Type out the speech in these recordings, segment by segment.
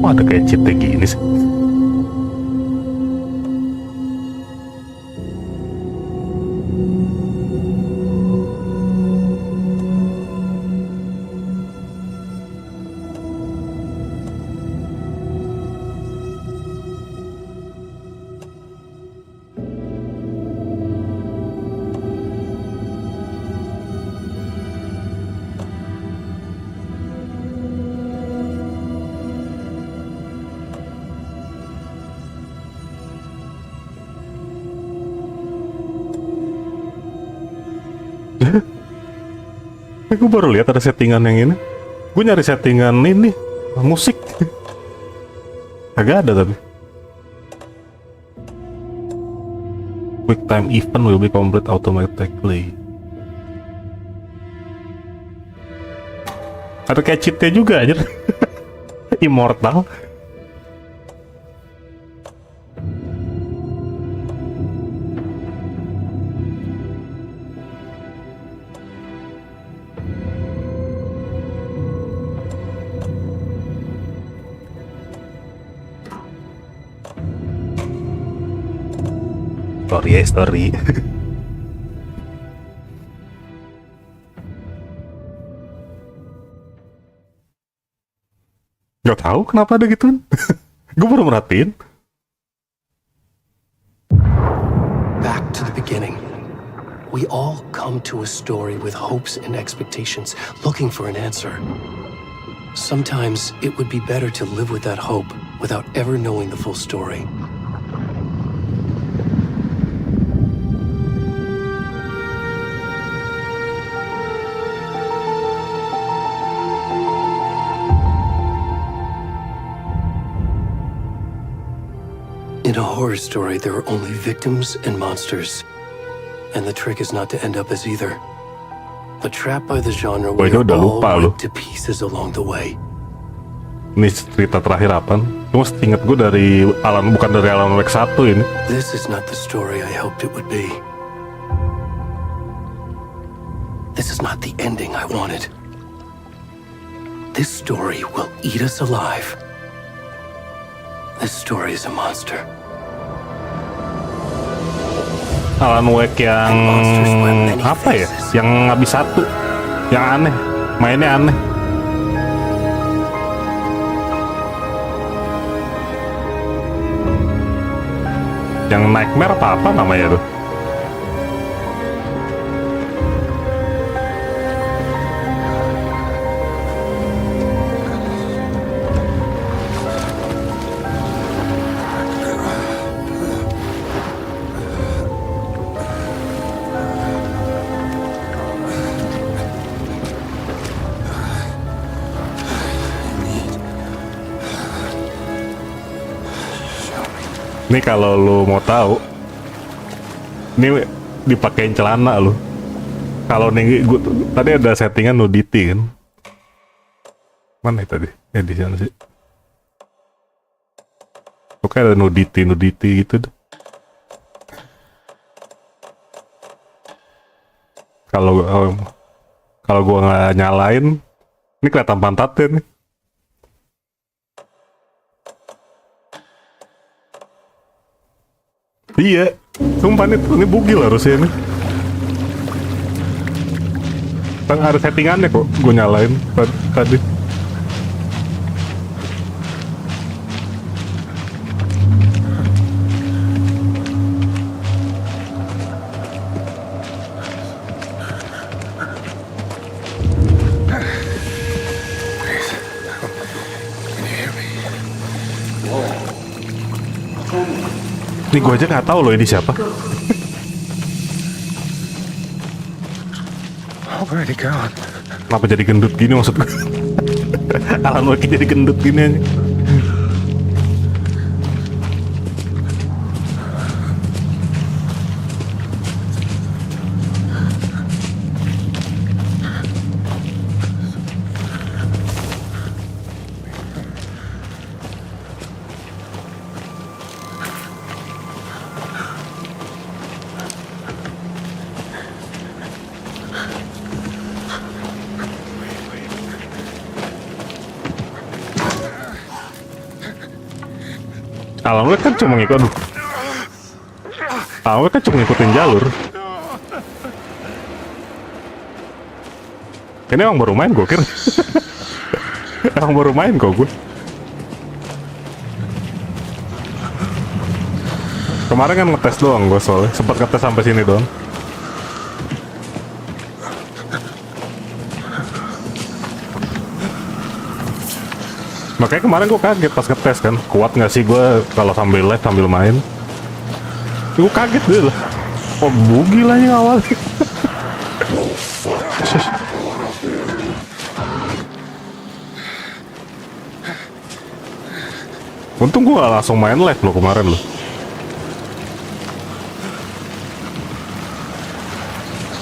Kok ada kayak cheat-nya gini sih? Gue baru lihat ada settingan yang ini. Gue nyari settingan ini musik. Agak ada tapi. Quick time event will be complete automatically. Ada kayak cheat-nya juga aja. Immortal. Story. Gak tahu kenapa ada gituan. Gue baru merhatiin. Back to the beginning. We all come to a story with hopes and expectations, looking for an answer. Sometimes it would be better to live with that hope without ever knowing the full story. In a horror story, there are only victims and monsters. And the trick is not to end up as either. But trapped by the genre, we are all ripped to pieces along the way. Ini cerita terakhir apaan? Cuma inget gue dari bukan dari Alan Wake 1 ini. This is not the story I hoped it would be. This is not the ending I wanted. This story will eat us alive. This story is a monster. Alan Wake yang apa ya? Yang habis satu, yang aneh, mainnya aneh. Yang Nightmare apa namanya tuh? Ini kalau lu mau tahu, ini dipakein celana lu. Kalau nih gua tadi ada settingan nudity kan? Mana ya tadi? Ya di sana sih. Oke, ada nudity gitu. Kalau kalau gue nggak nyalain, ini kelihatan pantatnya nih. Iya, sumpah ini bugil harusnya nih. Kan ada settingannya kok, gue nyalain tadi. Ini gue aja nggak tahu loh ini siapa. Where'd he gone? Kenapa jadi gendut gini maksud gue? Alan Wake jadi gendut gini aja. Alan Wake kan cuma ngikut. Alan Wake kan cuma ngikutin jalur. Ini emang baru main gue kira. Emang baru main kok gue. Kemarin kan ngetes doang gue soalnya. Sempat ngetes sampai sini doang. Makanya kemarin gue kaget pas ngetes kan, kuat nggak sih gue kalau sambil live sambil main? Gue kaget deh lah. Oh bugi lah yang awal. Untung gue gak langsung main live loh kemarin loh.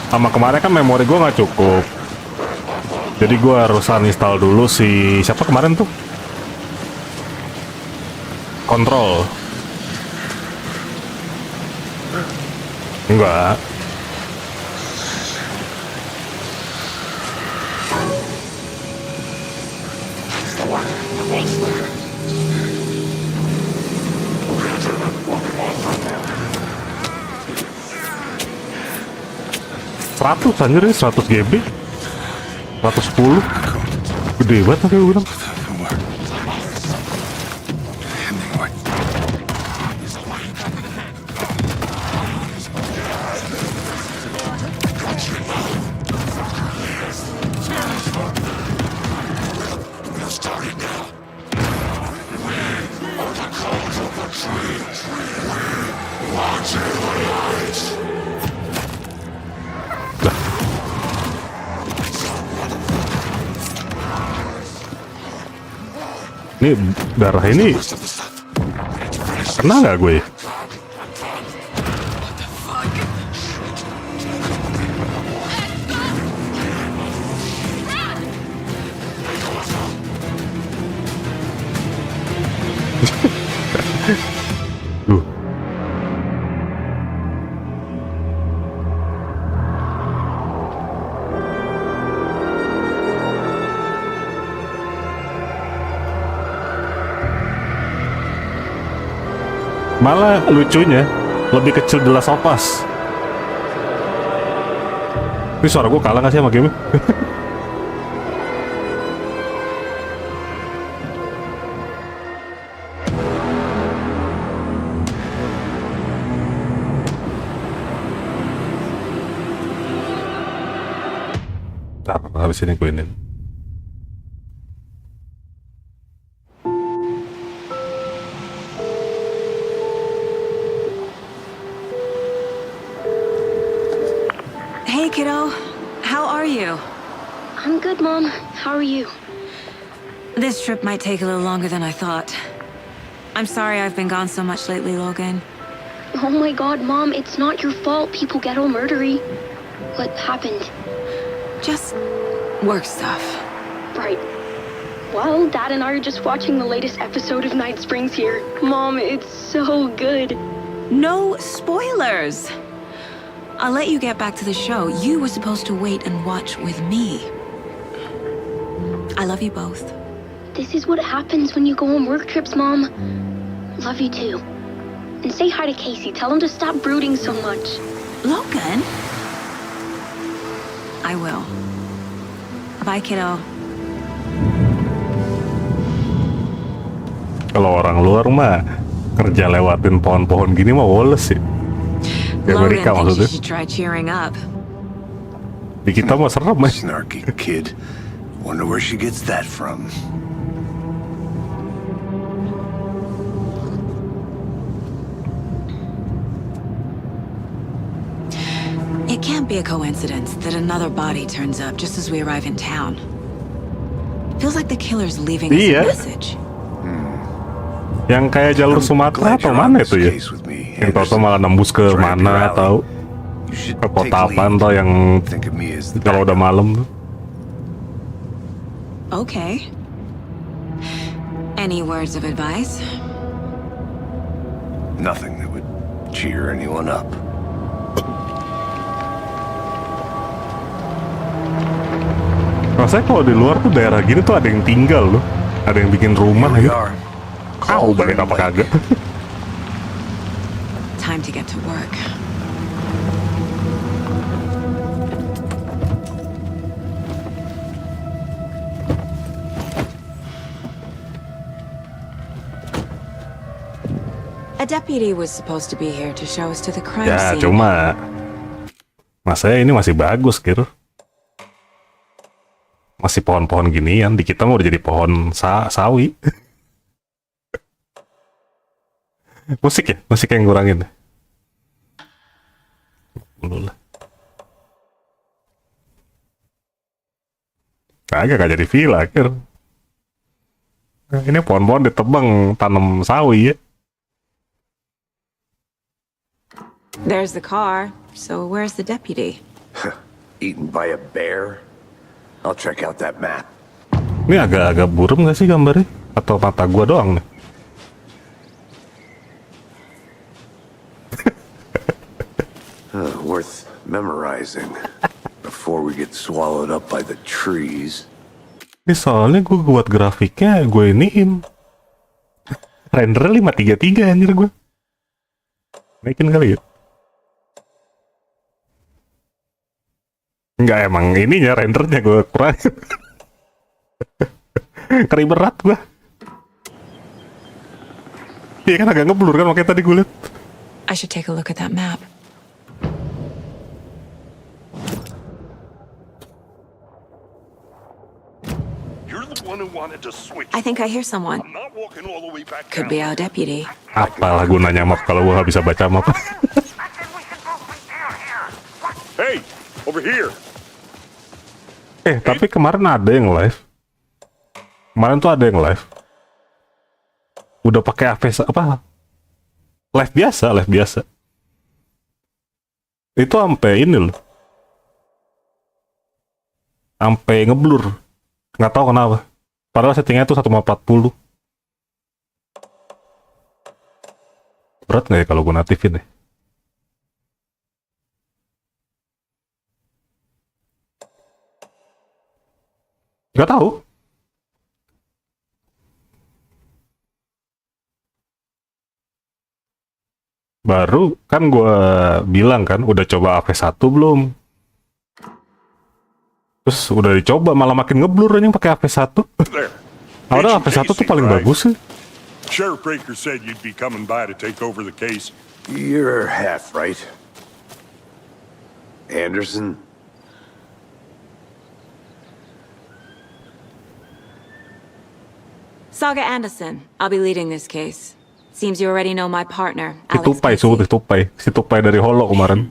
Sama kemarin kan memori gue nggak cukup. Jadi gue harus uninstall dulu si siapa kemarin tuh? Kontrol. Enggak. Seratus anjir ini 100 GB 110 gede banget tapi gue bilang. Ini darah ini kena nggak gue? Duh. Malah lucunya lebih kecil The Last of Us. Ini suara gue kalah gak sih sama game? Ntar habis ini gue ini. Hey, kiddo. How are you? I'm good, Mom. How are you? This trip might take a little longer than I thought. I'm sorry I've been gone so much lately, Logan. Oh my god, Mom, it's not your fault people get all murdery. What happened? Just work stuff. Right. Well, Dad and I are just watching the latest episode of Night Springs here. Mom, it's so good. No spoilers! I'll let you get back to the show. You were supposed to wait and watch with me. I love you both. This is what happens when you go on work trips, Mom. Love you too. And say hi to Casey. Tell him to stop brooding so much. Logan? I will. Bye, kiddo. Kalau orang luar mah kerja lewatin pohon-pohon gini mah woles sih. Di Logan Amerika thinks you maksudnya. should try cheering up. Di kita mah serem ya. Snarky kid. Wonder where she gets that from. It can't be a coincidence that another body turns up just as we arrive in town. Feels like the killer's leaving us Iya. a message. Yang kayak jalur Sumatera atau mana itu ya? Yang tau malah nembus ke mana atau ke kota apaan tau yang kalau udah malam tuh. Okay. Any words of advice? Nothing that would cheer anyone up. Rasanya kalau di luar tuh daerah gini tuh ada yang tinggal loh. Ada yang bikin rumah Here we gitu. are. Kau balik apa kagak? Time to get to work. A deputy was supposed to be here to show us to the crime Ya scene. cuma masanya ini masih bagus gitu. Masih pohon-pohon ginian, di kita mau udah jadi pohon sawi. Musik ya? Musik yang ngurangin. Dulu lah. Kagak jadi villa akhir. Nah, ini pohon-pohon ditebang tanam sawi ya. There's the car. So where's the deputy? Eaten by a bear? I'll check out that map. Ini agak-agak buram gak sih gambarnya? Atau mata gua doang nih? Worth memorizing before we get swallowed up by the trees. Ini soalnya gue buat grafiknya gue iniin rendernya 533 anjir gue. Naikin kali ya? Enggak, emang ininya rendernya gue kurangin. Kering berat gue. Iya kan agak ngeblur kan makanya tadi gue liat. I should take a look at that map. You're the one who wanted to switch. I think I hear someone. I'm not walking all the way back Could down. be our deputy. Apalah gunanya map kalau gue gak bisa baca map. Hey, over here. Tapi kemarin ada yang live. Kemarin tuh ada yang live. Udah pakai AV apa? Live biasa. Itu sampai ini loh. Sampai ngeblur. Nggak tahu kenapa. Padahal settingnya tuh 1,40. Berat nggak ya kalau gue natifin ya? Nggak tahu. Baru kan gue bilang kan udah coba AV1 belum? Terus udah dicoba malah makin ngeblur aja pakai AV1. There. Padahal Agent AV1 tuh Casey, paling right? bagus sih. Sheriff Baker said you'd be coming by to take over the case. You're half right. Anderson? Saga Anderson. I'll be leading this case. Seems you already know my partner, Si Alex Tupai, Casey. si Tupai dari Holo kemarin.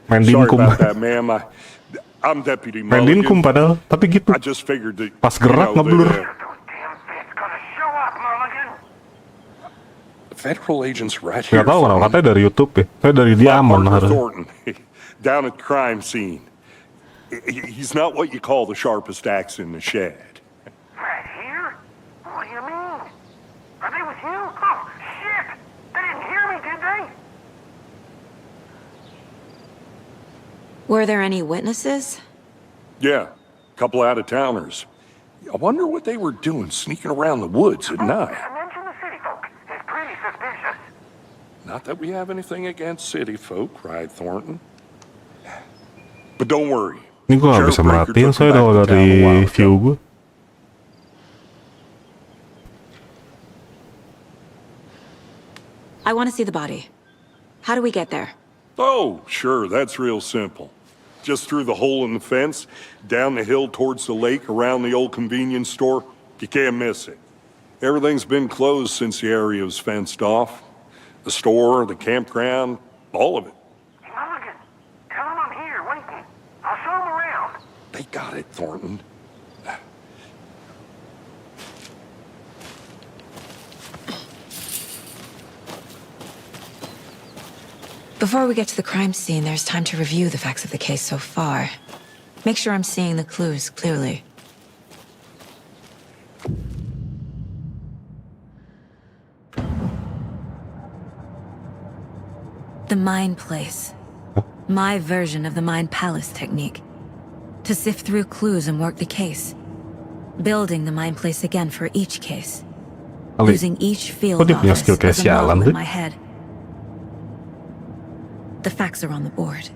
Main Sorry dinkum. about that, ma'am. I'm Deputy Main dinkum Mulligan. padahal, tapi gitu. I just figured that Pas gerak ngeblur. The federal agents right Gak here. tau kenapa, katanya dari YouTube ya. Saya dari dia aman Parker harusnya. Thornton, down at the crime scene. He's not what you call the sharpest axe in the shed. Right here? What do you mean? Are they with you? Oh, shit! They didn't hear me, did they? Were there any witnesses? Yeah, couple out-of-towners. I wonder what they were doing sneaking around the woods at night. Mention the city folk. It's pretty suspicious. Not that we have anything against city folk, right, Thornton? But don't worry. Ini gue gak bisa merhatiin soalnya udah dari view gue. I want to see the body. How do we get there? Oh, sure, that's real simple. Just through the hole in the fence, down the hill towards the lake, around the old convenience store. You can't miss it. Everything's been closed since the area was fenced off. The store, the campground, all of it. Mulligan, tell him I'm here waiting. I'll show him around. They got it, Thornton. Before we get to the crime scene, there's time to review the facts of the case so far. Make sure I'm seeing the clues clearly. The Mind Place. My version of the Mind Palace technique. To sift through clues and work the case. Building the Mind Place again for each case. Ali, Using each kok field dia punya office skill kayak as a sialan model tuh? in my head. The facts are on the board.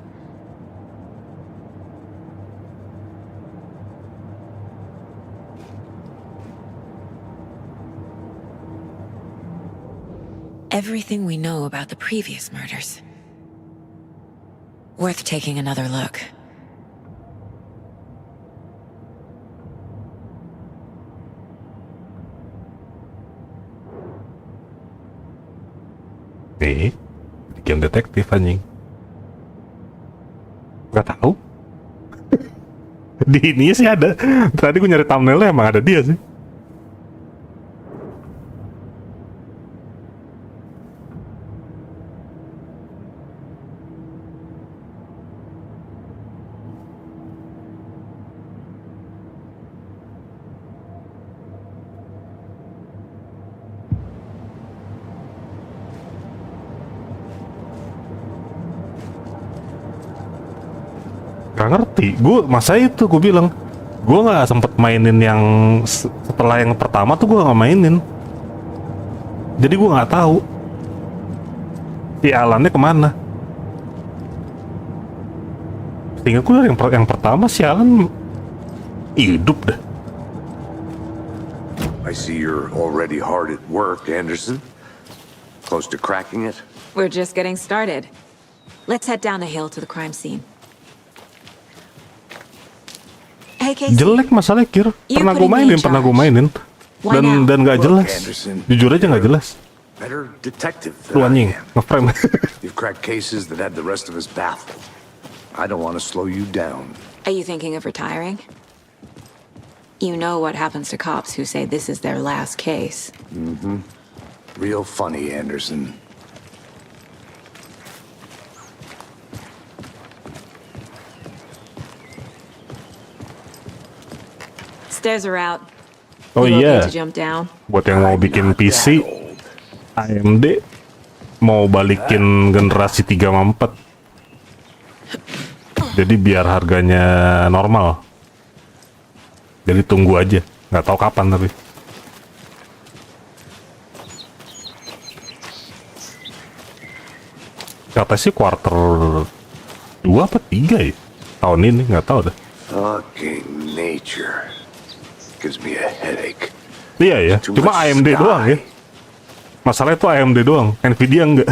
Everything we know about the previous murders. Worth taking another look. Nih, bikin detektif anjing. Gak tahu. Di ini sih ada. Tadi gue nyari thumbnailnya emang ada dia sih. Gak ngerti, gue masa itu gue bilang gue nggak sempet mainin yang setelah yang pertama tuh gue nggak mainin, jadi gue nggak tahu si Alannya kemana. Seingat gue dari yang pertama si Alan hidup dah. I see you're already hard at work, Anderson. Close to cracking it? We're just getting started. Let's head down the hill to the crime scene. Hey, Casey. Jelek masalahnya Kir, You pernah gue putting me in mainin, charge. Why now? dan nggak Look, jelas, Anderson, jujur aja nggak jelas. Better detective Lu than I anjing, am. ngeframe. You've cracked cases that had the rest of us baffled. I don't want to slow you down. Are you thinking of retiring? You know what happens to cops who say this is their last case. Real funny, Anderson. Stairs are out. Oh You iya, okay to jump down? buat yang mau bikin PC, AMD mau balikin generasi 3 sama 4. Jadi biar harganya normal. Jadi tunggu aja, nggak tahu kapan tapi. Kata sih quarter 2 apa 3 ya? Tahun ini nggak tahu dah. Fucking nature. Gives me a headache. Iya ya, Too cuma much AMD sky. doang ya. Masalahnya tuh AMD doang, Nvidia enggak.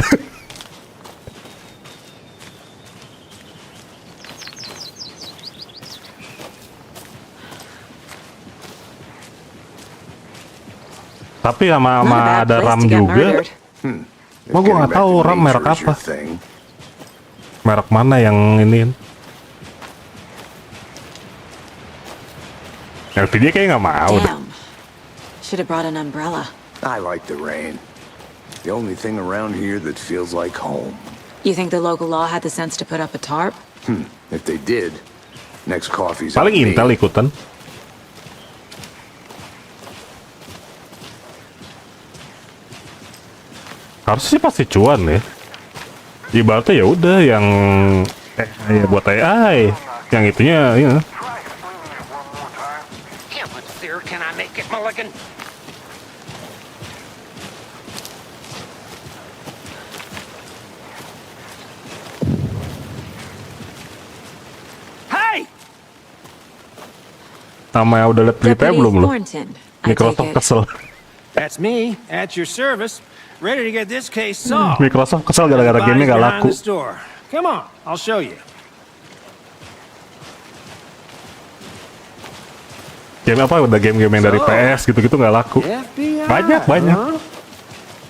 Tapi sama Not a bad ada place RAM to get juga. murdered. If Mau gue getting nggak back tahu to RAM merek nature is apa. your thing, Merek mana yang ini? Nvidia kayak nggak mau deh. Damn. Should have brought an umbrella. I like the rain. The only thing around here that feels like home. You think the local law had the sense to put up a tarp? If they did, next coffee's Paling on me. Intel ikutan. Harusnya sih pasti cuan ya. Ibaratnya ya udah yang Ya buat AI. Yang itunya, ya. Try explaining it one more time. Yeah, but sir, can I make it, Mulligan? Hey! Sama yang udah liat beritanya Deputy belum lo? Thornton, I take Microsoft it. kesel. That's me, at your service, ready to get this case solved. Microsoft kesel gara-gara The gamenya body's gak behind laku. the store. Come on, I'll show you. Game apa? Udah game-game yang dari So, PS gitu-gitu gak laku. FBI, Banyak. huh?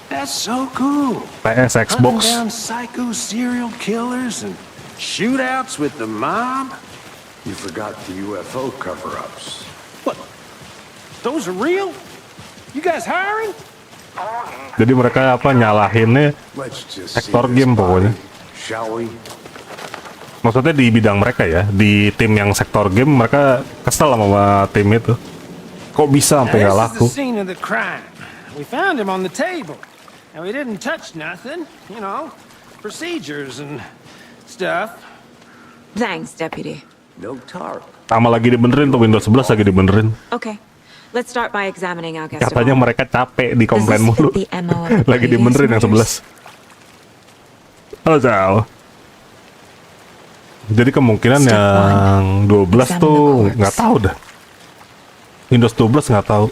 That's so cool. PS, Xbox. Hunting down psycho serial killers and shootouts with the mob. You forgot the UFO cover-ups. What? Those are real? You guys hiring? Jadi mereka apa nyalahinnya Let's just see Sektor this game body, pokoknya. shall we? Maksudnya di bidang mereka ya, di tim yang sektor game mereka kesel sama tim itu. Kok bisa sampai nggak Now, laku? this is the scene of the crime. We found him on the table. And we didn't touch nothing, you know, procedures and stuff. Thanks, Deputy. No tarp. Sama lagi dibenerin tuh Windows 11 lagi dibenerin. Okay, let's start by examining our guest. Katanya mereka capek di komplain Does this mulu. fit the MO of the Lagi previous dibenerin yang murders? 11. Oh, jauh. Jadi kemungkinan Step yang 12 Examine the tuh corpse. nggak tahu dah. Windows 12 nggak tahu.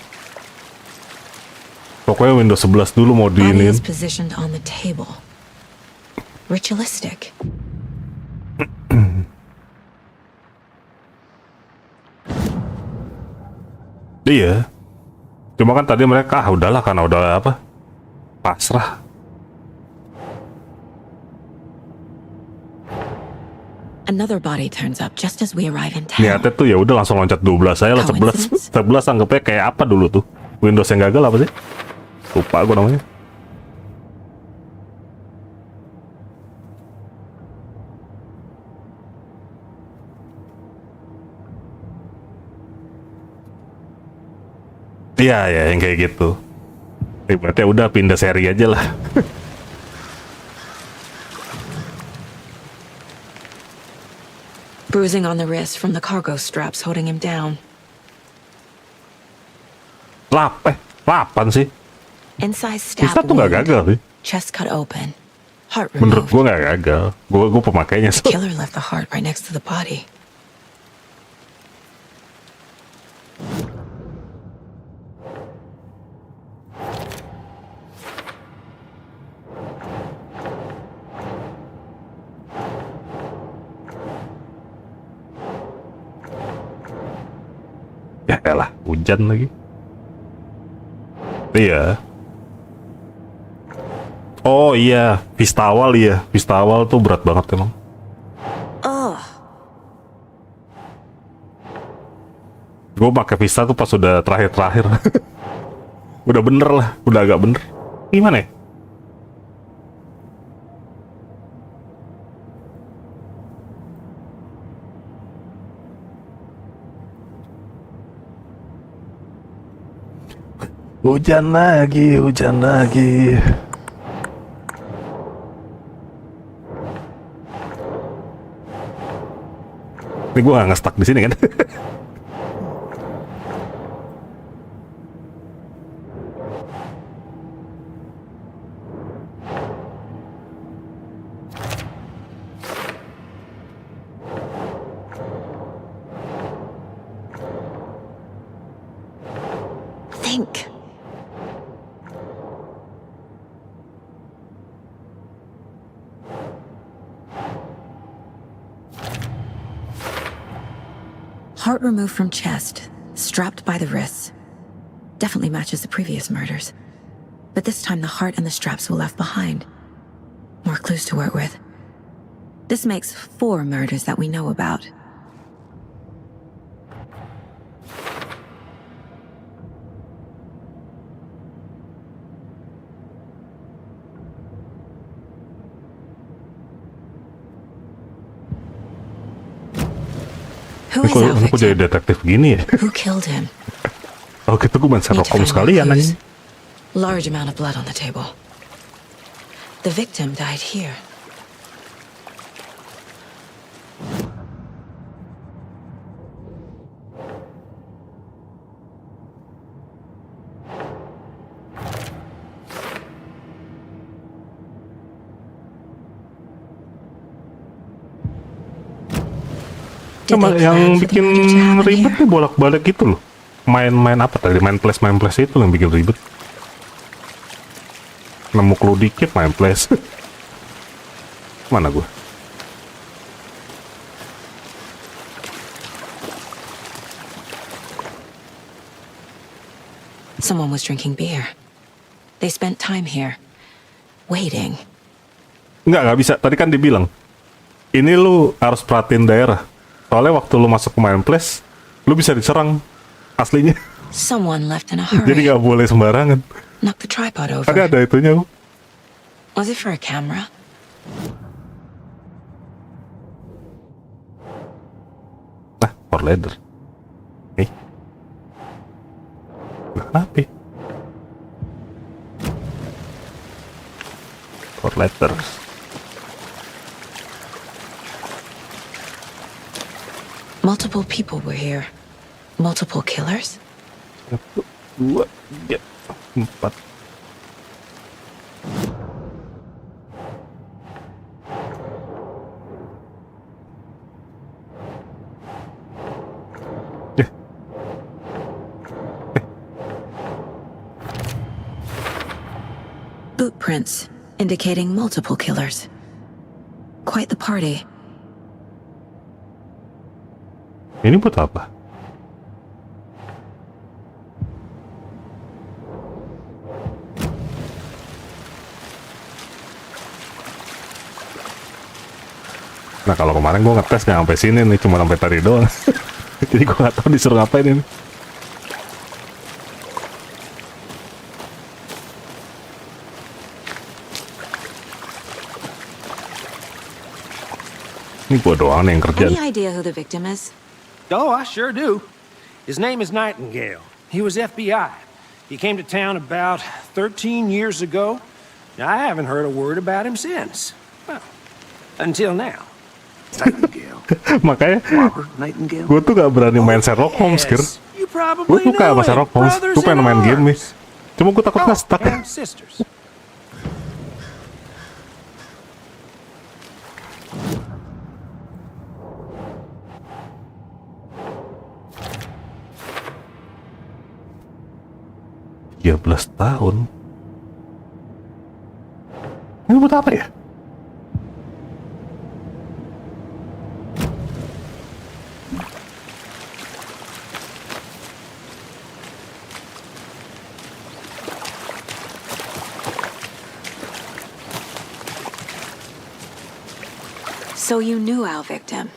Pokoknya Windows 11 dulu mau Body diinin. is positioned on the table. Ritualistic. Iya. Cuma kan tadi mereka udahlah karena udah apa? Pasrah. Another body turns up just as we arrive in town. Niatnya tuh ya udah langsung loncat 12 saya lah 11. 11 anggapnya kayak apa dulu tuh? Windows yang gagal apa sih? Lupa gue namanya. Iya ya yang kayak gitu. Berarti udah pindah seri aja lah. Bruising on the wrist from the cargo straps holding him down. 8 sih. Inside stab Bisa tuh nggak wound. gagal sih. Chest cut open. Heart Menurut removed. gue nggak gagal. Gue pemakainya. So. Killer left the heart right next to the body. Ya elah, hujan lagi. Iya. Oh iya, Pistawal iya. Pistawal tuh berat banget emang. Gue pakai Vista tuh pas udah terakhir-terakhir. Udah bener lah, udah agak bener. Gimana ya? Hujan lagi, hujan lagi. Ini gue gak nge-stuck di sini kan? Think. Heart removed from chest, strapped by the wrists. Definitely matches the previous murders. But this time the heart and the straps were left behind. More clues to work with. This makes 4 murders that we know about. Who is our Kok jadi victim? detektif gini ya? Who killed him? Oh gitu gue main Need Sherlock to Holmes find more sekalian clues. aja. Large amount of blood on the table. The victim died here. Did Emang they yang plan for the bikin murder to happen ribet here? nih bolak-balik itu loh. Main apa tadi? Main place itu yang bikin ribet. Nemu clue dikit main place. Mana gua? Someone was drinking beer. They spent time here, waiting. Nggak bisa. Tadi kan dibilang, ini lu harus perhatiin daerah. Soalnya waktu lu masuk ke main place, lu bisa diserang aslinya. Someone left in a Jadi hurry. nggak boleh sembarangan. Knock the tripod over. Ada itunya. Was it for a camera? Nah, for leather. Nih. Kenapa? For letters. Multiple people were here. Multiple killers? 1, 2, 3, 4. Boot prints indicating multiple killers. Quite the party. Ini buat apa? Nah kalau kemarin gue ngetes nggak sampai sini nih, cuma sampai tadi doang. Jadi gue nggak tahu disuruh ngapain ini. Ini gue doang nih yang kerja. Any idea who the victim is? Oh, I sure do. His name is Nightingale. He was FBI. He came to town about 13 years ago. I haven't heard a word about him since. Well, until now. Nightingale. Makanya Robert Nightingale? gue tuh gak berani main Sherlock Holmes, Kir. Yes, you Gue probably suka know sama Sherlock him. Holmes. Brothers Gue pengen in main game nih. arms. Cuma gue takut nggak stuck. And sisters. Ya 13 tahun. Ini buat apa ya? So you knew our victim.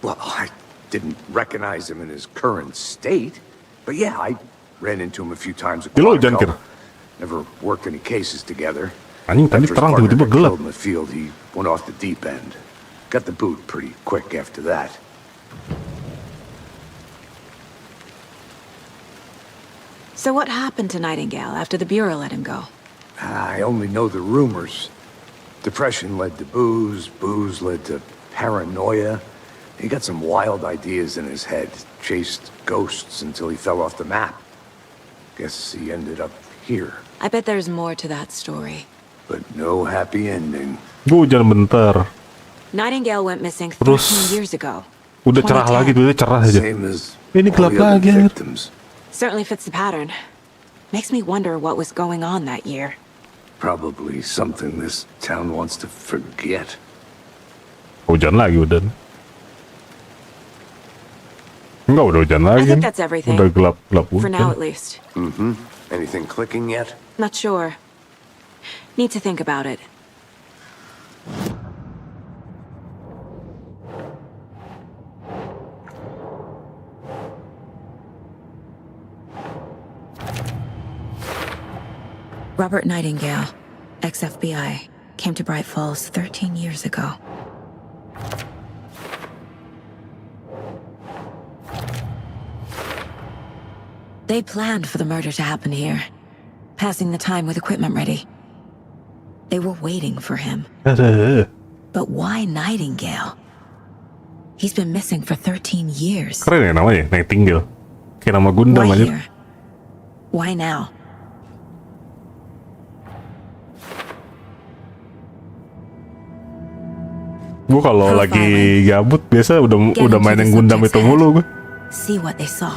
Well, I didn't recognize him in his current state. But yeah, I ran into him a few times at Hello, Jan Quantico. Kir. Never worked any cases together. Anjing tadi After his terang partner tiba-tiba got gelap. killed in the field, he went off the deep end. Got the boot pretty quick after that. So what happened to Nightingale after the Bureau let him go? I only know the rumors. Depression led to booze, booze led to paranoia. He got some wild ideas in his head, chased ghosts until he fell off the map. Guess he ended up here, I bet there's more to that story. but no happy ending. Gue hujan bentar. Nightingale went missing Terus 13 years ago. udah cerah 2010. lagi, udah cerah aja. Same as Ini all gelap the other lagi, anjir. victims. Certainly fits the pattern. Makes me wonder what was going on that year. Probably something this town wants to forget. Hujan lagi udah. Enggak, udah hujan lagi. think that's everything. Udah gelap-gelap For now, hujan. at least. Anything clicking yet? Not sure. Need to think about it. Robert Nightingale, ex-FBI, came to Bright Falls 13 years ago. They planned for the murder to happen here, passing the time with equipment ready. They were waiting for him. But why Nightingale? He's been missing for 13 years. Keren ya namanya, Nightingale. Kayak nama Gundam Why aja. here? Why now? Gue kalau lagi Profiling. gabut biasa Get udah into main the yang Gundam subject's itu head. mulu gue. See what they saw.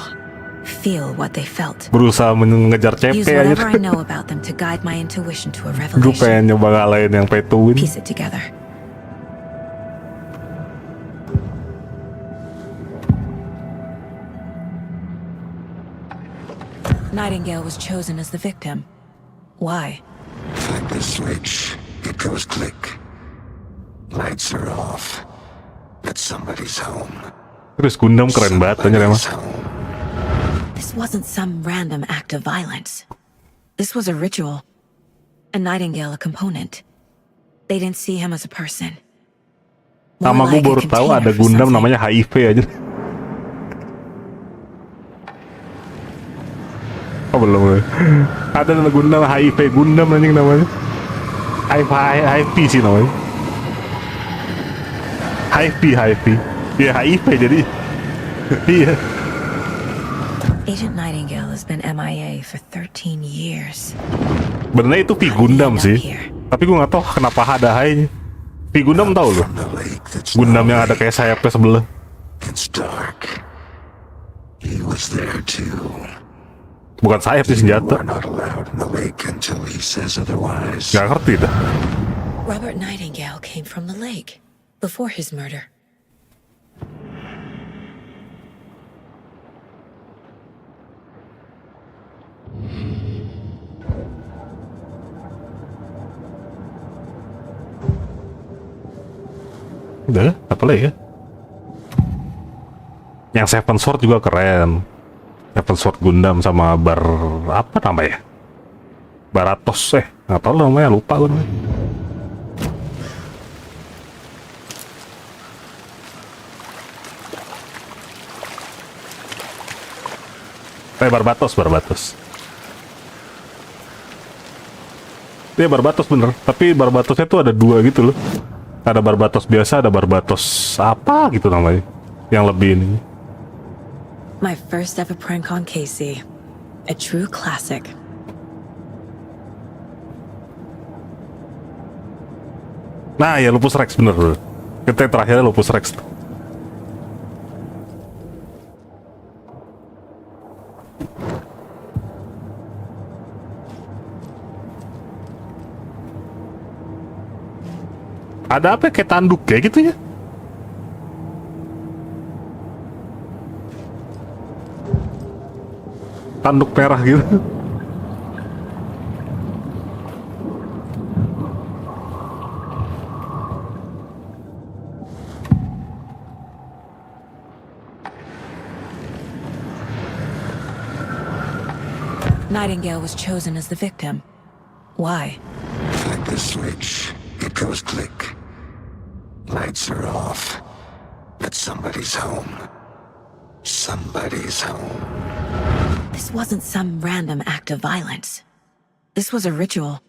Feel what they felt. Berusaha mengejar CP Use aja. whatever I know about them to guide my intuition to a Gue revelation. pengen nyoba ngalahin yang pay to win. Piece it together. Nightingale was chosen as the victim. Why? Like the switch, it goes click. Lights are off. But somebody's home. Terus Gundam keren banget ternyata emang. Somebody's home. This wasn't some random act of violence. This was a ritual. A Nightingale a component. They didn't see him as a person. More Sama gue like a baru tahu container ada for Gundam something. namanya HIV aja. Oh belum. Ada Gundam HIV, Gundam anjing namanya. HIV sih namanya. HIV. Ya HIV jadi. Iya. Agent Nightingale has been MIA for 13 years. Benernya itu V Gundam sih. Tapi gue nggak tahu kenapa ada H-nya. V Gundam tahu loh. From the lake that's Gundam yang not ada kayak sayapnya sebelah. It's dark. He was there too. Bukan sayap sih senjata. We're not allowed in the lake until he says otherwise. Gak ngerti dah. Robert Nightingale came from the lake before his murder. Udah, apa lagi ya? Yang Seven Sword juga keren. Seven Sword Gundam sama apa namanya? Baratos nggak tahu namanya, lupa gue namanya. Barbatos. Iya Barbatos bener, tapi Barbatosnya tuh ada dua gitu loh. Ada Barbatos biasa, ada Barbatos apa gitu namanya. Yang lebih ini. My first ever prank on Casey. A true classic. Nah ya Lupus Rex bener loh. Kita yang terakhirnya Lupus Rex. Ada apa kayak tanduk kayak gitu ya? Tanduk merah gitu. Nightingale was chosen as the victim. Why? Like the switch, it goes click. Lights are off. But somebody's home. Somebody's home. This wasn't some random act of violence. This was a ritual.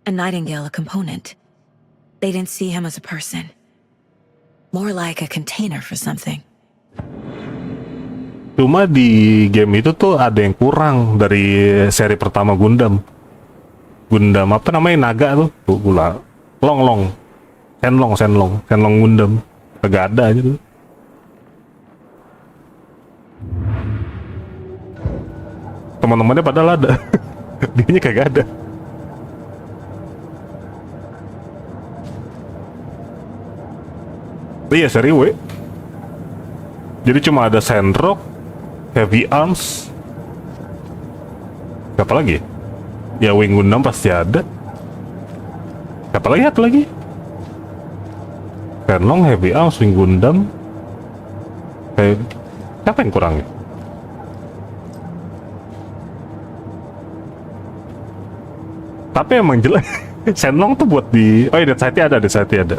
A Nightingale a component. They didn't see him as a person. More like a container for something. Cuma di game itu tuh ada yang kurang dari seri pertama Gundam. Gundam apa namanya naga tuh? Gula. Long. Shenlong Gundam. Kagak ada aja tuh. Teman-temannya padahal ada. Dianya kagak ada. Iya seri W. Jadi cuma ada Sandrock, Heavy Arms. Siapa lagi? Ya Wing Gundam pasti ada. Siapa lagi? Satu lagi. Shenlong, Heavy Arms, Wing Gundam. Siapa yang kurang ya? Tapi emang jelas Shenlong tuh buat di... Oh iya, Dead City ada.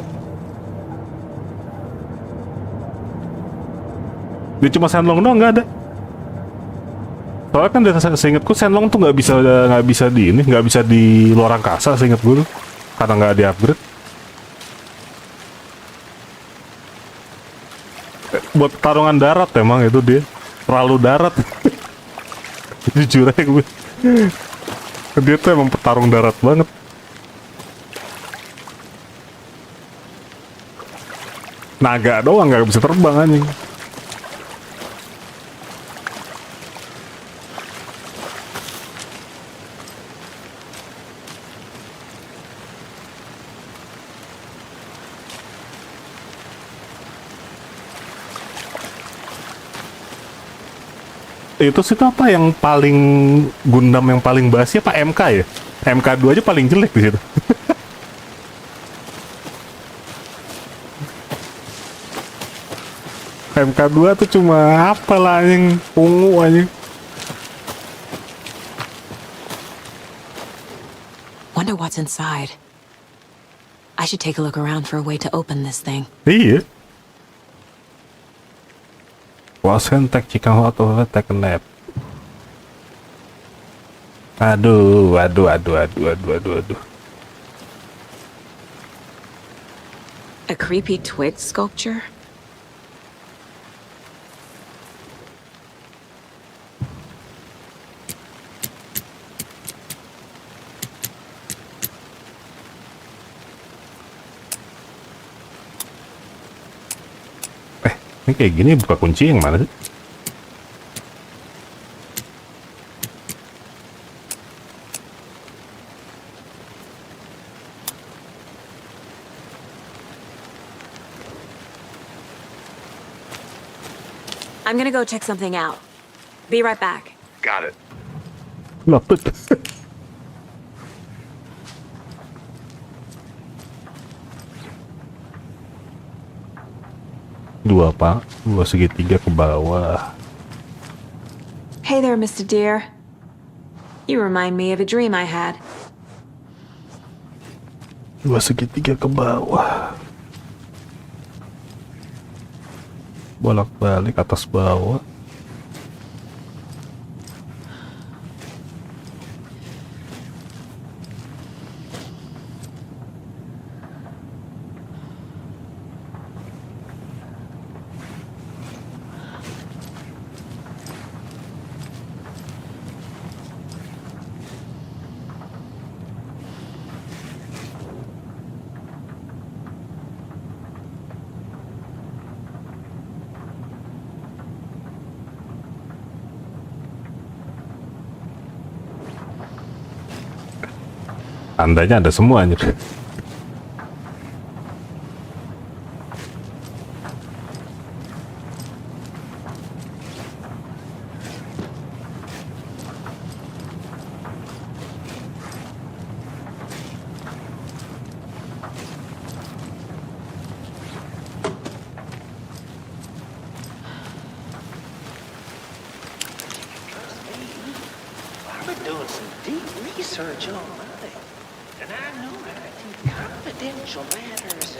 Dia cuma Shenlong doang, nggak ada. Soalnya kan seingetku Shenlong tuh nggak bisa di luar angkasa seinget gue tuh. Karena nggak di upgrade. Buat pertarungan darat emang itu dia. Terlalu darat. Jujur aja gue. Dia tuh emang petarung darat banget. Naga doang nggak bisa terbang anjing. Itu situ apa yang paling Gundam yang paling basi apa MK ya? MK2 aja paling jelek di situ. MK2 tuh cuma apa lah yang ungu aja. Wonder what's inside. I should take a look around for a way to open this thing. Iya. Wasn't take chicken hot or take a nap. Aduh. A creepy twig sculpture? Ini kayak gini buka kunci yang mana sih? I'm gonna go check something out. Be right back. Got it. Lapet. Dua apa? Dua segitiga ke bawah. Hey there, Mr. Deer. You remind me of a dream I had. Dua segitiga ke bawah. Bolak-balik atas bawah. Tandanya ada semua anjir. I've been doing some deep research on mine, and I know how to keep confidential matters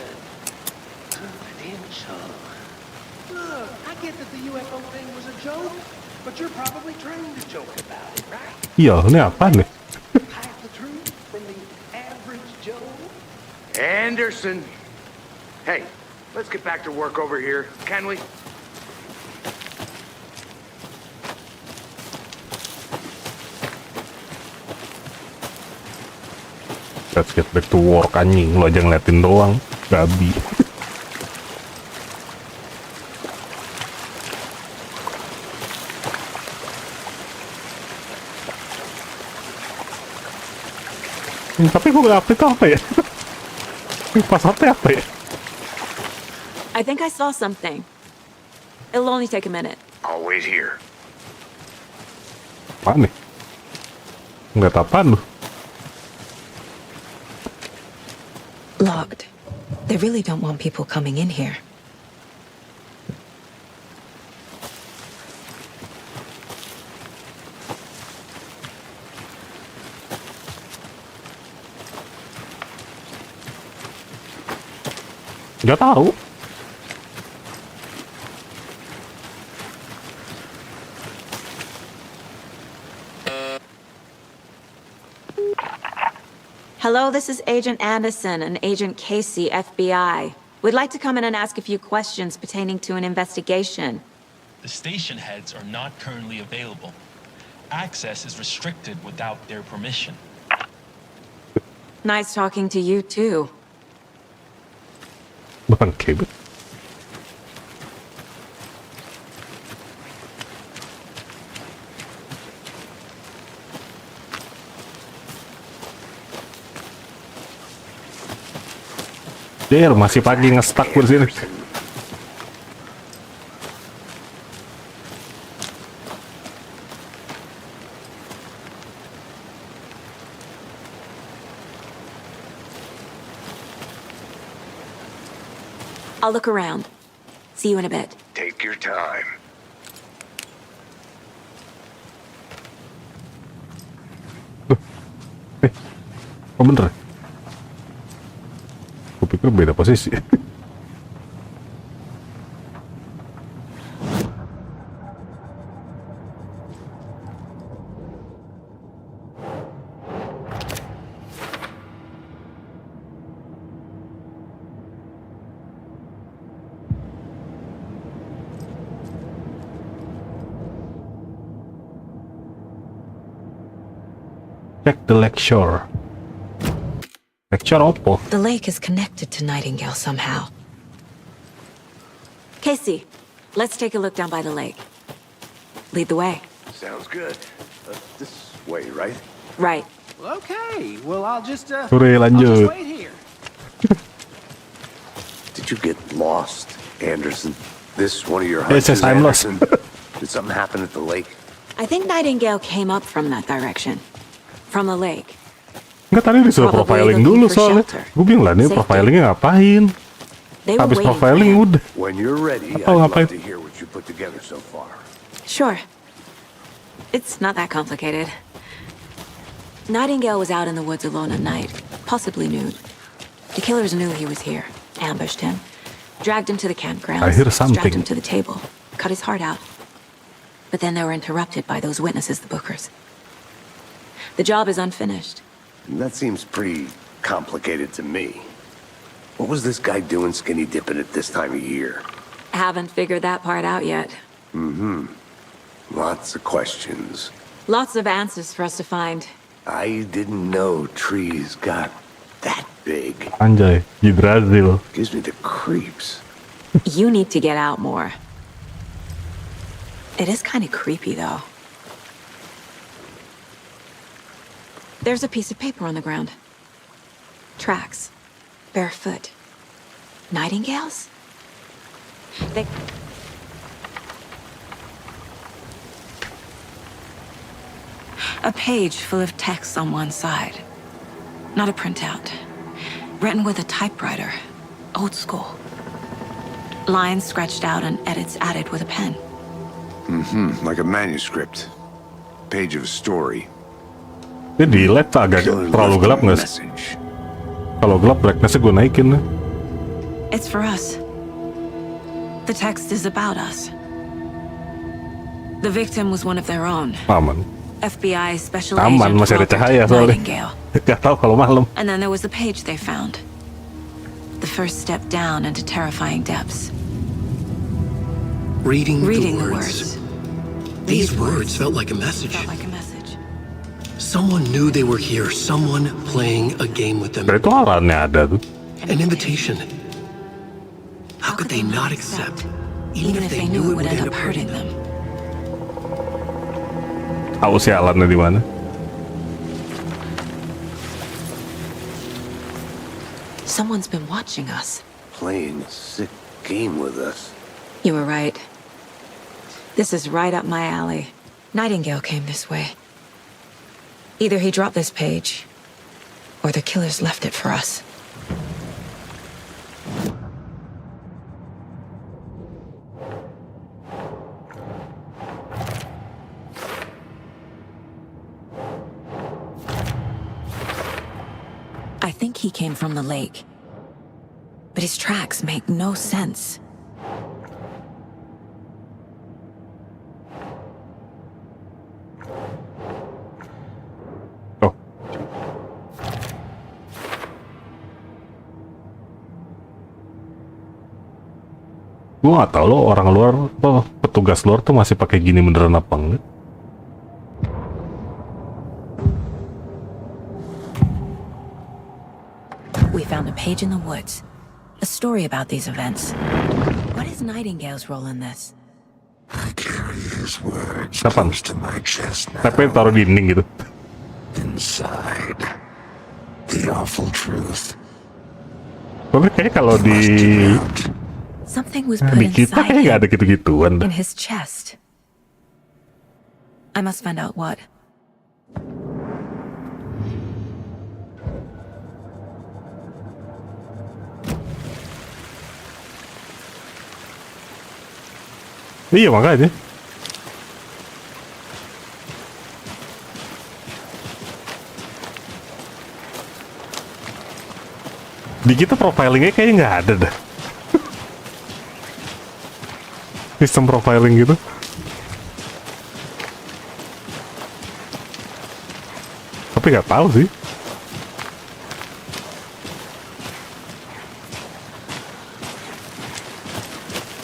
confidential. Look, I get that the UFO thing was a joke, but you're probably trained to joke about it, right? Iya, ini apa nih? Half the truth from the average Joe. Anderson. Hey, let's get back to work over here, can we? Let's get back to work anjing. Lo aja ngeliatin doang. Babi. Tapi gue gak update apa ya? Passwordnya apa ya? I think I saw something. It'll only take a minute. I'll wait here. Apa nih? Nggak tahu apaan lu. Locked. They really don't want people coming in here. Nggak tahu. Hello, this is Agent Anderson and Agent Casey, FBI. We'd like to come in and ask a few questions pertaining to an investigation. The station heads are not currently available. Access is restricted without their permission. Nice talking to you, too. Bangke. Der masih pagi nge-stuck di sini. I'll look around. See you in a bit. Take your time. Oh bener. Kupikir beda posisi. Check the lake shore. Lecture apa? The lake is connected to Nightingale somehow. Casey, let's take a look down by the lake. Lead the way. Sounds good. This way, right? Right. Well, okay. Well, I'll just lanjut. wait here. Did you get lost, Anderson? This one of your It says hunches, I'm lost. Anderson? Did something happen at the lake? I think Nightingale came up from that direction. From the lake. Enggak, tadi disuruh Probably profiling looking dulu for soalnya. shelter. Gue bilang lah, ini Safety. profilingnya ngapain? They were Habis waiting for profiling him. udah. When you're ready, Apa, I'd love ngapain? to hear what you put together so far. Sure. It's not that complicated. Nightingale was out in the woods alone at night, possibly nude. The killers knew he was here, ambushed him, dragged him to the campground, I hear strapped something. him to the table, cut his heart out. But then they were interrupted by those witnesses, the Bookers. The job is unfinished. That seems pretty complicated to me. What was this guy doing skinny dipping at this time of year? Haven't figured that part out yet. Lots of questions. Lots of answers for us to find. I didn't know trees got that big. Anjay, di Brazil. Gives me the creeps. You need to get out more. It is kind of creepy, though. There's a piece of paper on the ground. Tracks. Barefoot. Nightingales? They... A page full of text on one side. Not a printout. Written with a typewriter. Old school. Lines scratched out and edits added with a pen. Like a manuscript. Page of a story. Dia di LED agak terlalu gelap nggak sih? Message. Kalau gelap brightness-nya gue naikin. It's for us. The text is about us. The victim was one of their own. Aman. FBI special Aman, agent masih ada Robert cahaya soalnya. Nightingale. Gak tahu kalau malam. And then there was the page they found. The first step down into terrifying depths. Reading Reading the the words. words. These words felt like a message. Felt like a message. Someone knew they were here. Someone playing a game with them. Dari itu arannya ada tuh. An invitation. How could they not accept? Even if they knew it would end up hurting them. Tahu si alannya di mana? Someone's been watching us. Playing a sick game with us. You were right. This is right up my alley. Nightingale came this way. Either he dropped this page, or the killers left it for us. I think he came from the lake. But his tracks make no sense. Oh. Gue gak tau loh orang luar, apa, petugas luar tuh masih pakai gini beneran apa enggak? We found a page in the woods. A story about these events. What is Nightingale's role in this? I carry his words Kapan? close to my chest now. Tapi taruh di dinding gitu. Inside, the awful truth. Tapi kayak kalau di Something was put kita inside kayak nggak ada him, gitu-gituan. in his chest. I must find out what. Iya makanya. Di kita profilingnya kayaknya nggak ada dah. Sistem profiling gitu. Tapi nggak tahu sih.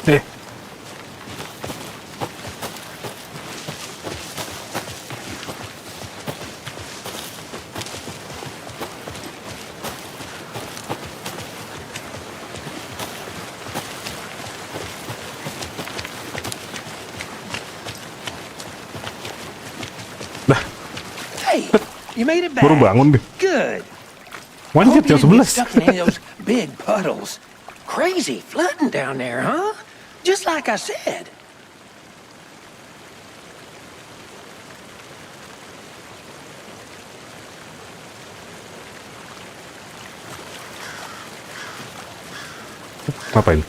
Eh. Hey, you made it back. Baru bangun deh. Good. Wanjir Hope jam you didn't get 11. stuck in any of those big puddles. Crazy flooding down there, huh? Just like I said. Ngapain?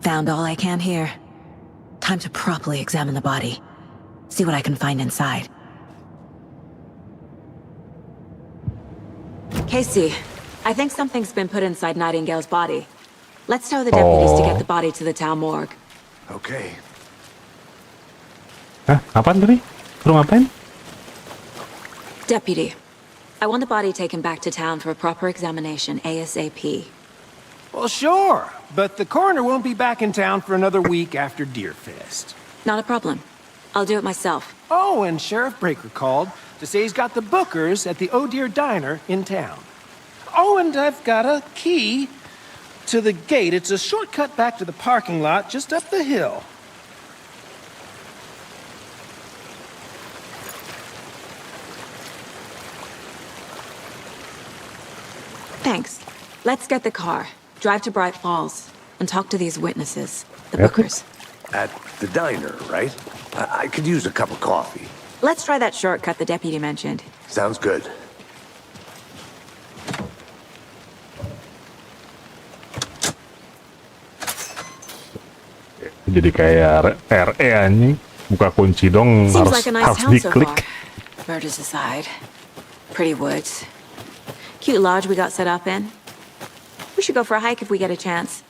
Found all I can here. Time to properly examine the body. See what I can find inside. Casey, I think something's been put inside Nightingale's body. Let's tell the deputies to get the body to the town morgue. Okay. Hah? Apaan tadi? Suruh ngapain? Deputy, I want the body taken back to town for a proper examination ASAP. Well, sure, but the coroner won't be back in town for another week after Deerfest. Not a problem. I'll do it myself. Oh, and Sheriff Breaker called to say he's got the bookers at the Oh Dear Diner in town. Oh, and I've got a key to the gate. It's a shortcut back to the parking lot just up the hill. Thanks. Let's get the car, drive to Bright Falls, and talk to these witnesses, the Yep. bookers. At the diner, right? I could use a cup of coffee. Let's try that shortcut the deputy mentioned. Sounds good. Jadi kayak RE anjing. Buka kunci dong Seems harus like a nice harus town so diklik. far. Murders aside. Pretty woods. Cute lodge we got set up in. We should go for a hike if we get a chance.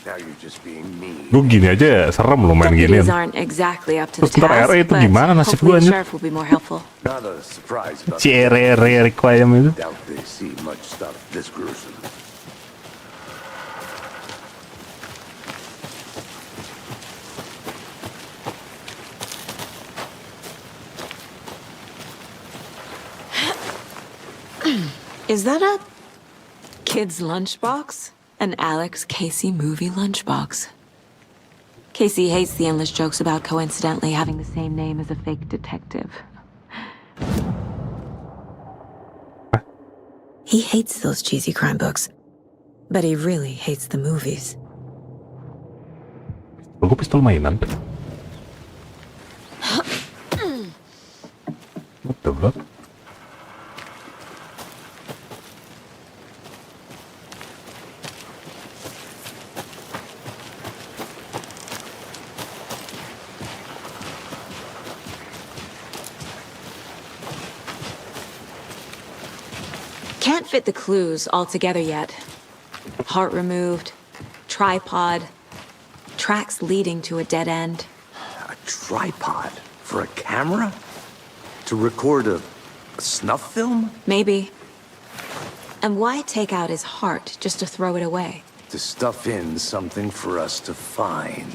Now you're just being mean. Gue gini aja serem lo main Deputies ginian. aren't exactly up to the Terus ntar task, RE itu but gimana nasib hopefully gue the anjir? sheriff will be more helpful. Not a surprise about CRE requiem itu. Doubt they see much stuff this gruesome. Is that a kid's lunchbox? An Alex Casey movie lunchbox. Casey hates the endless jokes about coincidentally having the same name as a fake detective. He hates those cheesy crime books, but he really hates the movies. Gue pistol mainan. What the fuck? Can't fit the clues all together yet. Heart removed, tripod, tracks leading to a dead end. A tripod for a camera? To record a snuff film? Maybe. And why take out his heart just to throw it away? To stuff in something for us to find.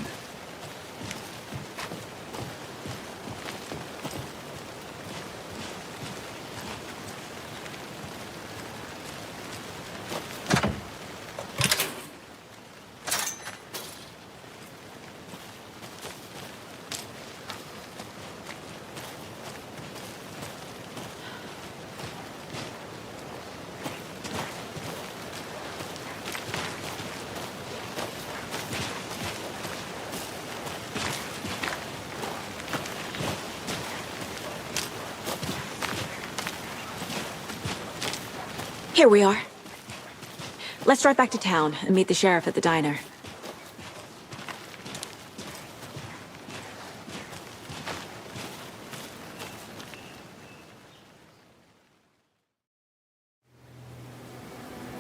Here we are. Let's drive back to town and meet the sheriff at the diner.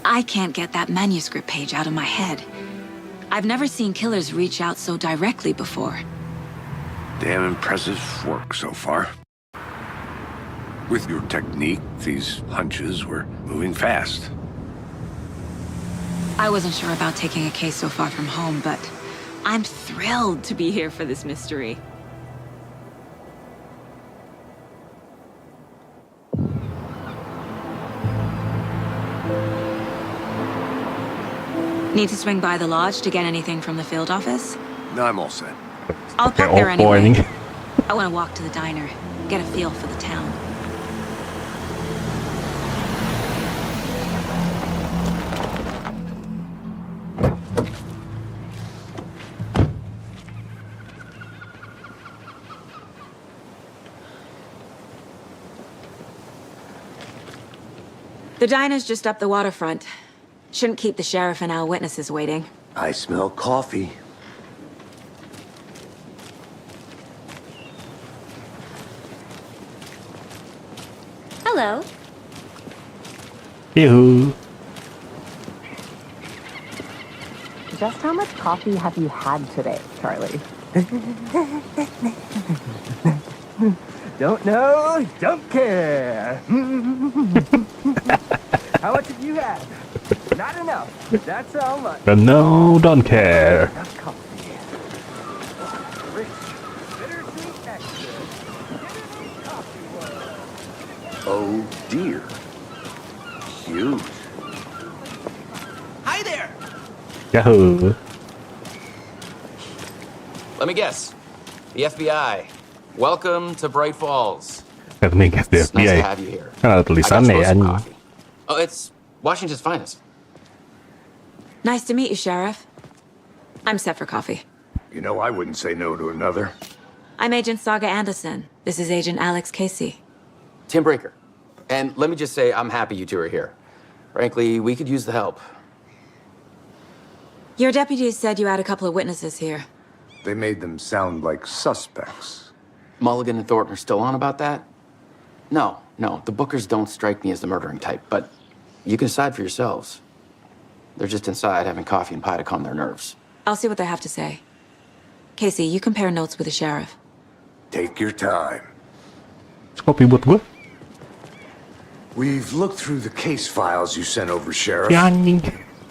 I can't get that manuscript page out of my head. I've never seen killers reach out so directly before. Damn impressive work so far. With your technique, these hunches were moving fast. I wasn't sure about taking a case so far from home, but I'm thrilled to be here for this mystery. Need to swing by the lodge to get anything from the field office? No, I'm all set. I'll park there anyway. I want to walk to the diner, get a feel for the town. The diner's just up the waterfront. Shouldn't keep the sheriff and our witnesses waiting. I smell coffee. Hello. Yoo-hoo. Just how much coffee have you had today, Charlie? Don't know, don't care. How much have you had? Not enough. That's how much. No, don't care. Enough coffee. Rich, bittersweet extra. Give me coffee. Oh dear. Huge. Hi there! Yahoo. Let me guess. The FBI. Welcome to Bright Falls. Let me guess, the It's nice to FBI. have you here. Kan ada I got tulisannya you ya. some coffee. Oh, it's Washington's finest. Nice to meet you, Sheriff. I'm set for coffee. You know, I wouldn't say no to another. I'm Agent Saga Anderson. This is Agent Alex Casey. Tim Breaker. And let me just say, I'm happy you two are here. Frankly, we could use the help. Your deputies said you had a couple of witnesses here. They made them sound like suspects. Mulligan and Thornton are still on about that? No, the Bookers don't strike me as the murdering type, but you can decide for yourselves. They're just inside having coffee and pie to calm their nerves. I'll see what they have to say. Casey, you compare notes with the sheriff. Take your time. Kopi buat gue. We've looked through the case files you sent over, Sheriff. Ya anjing.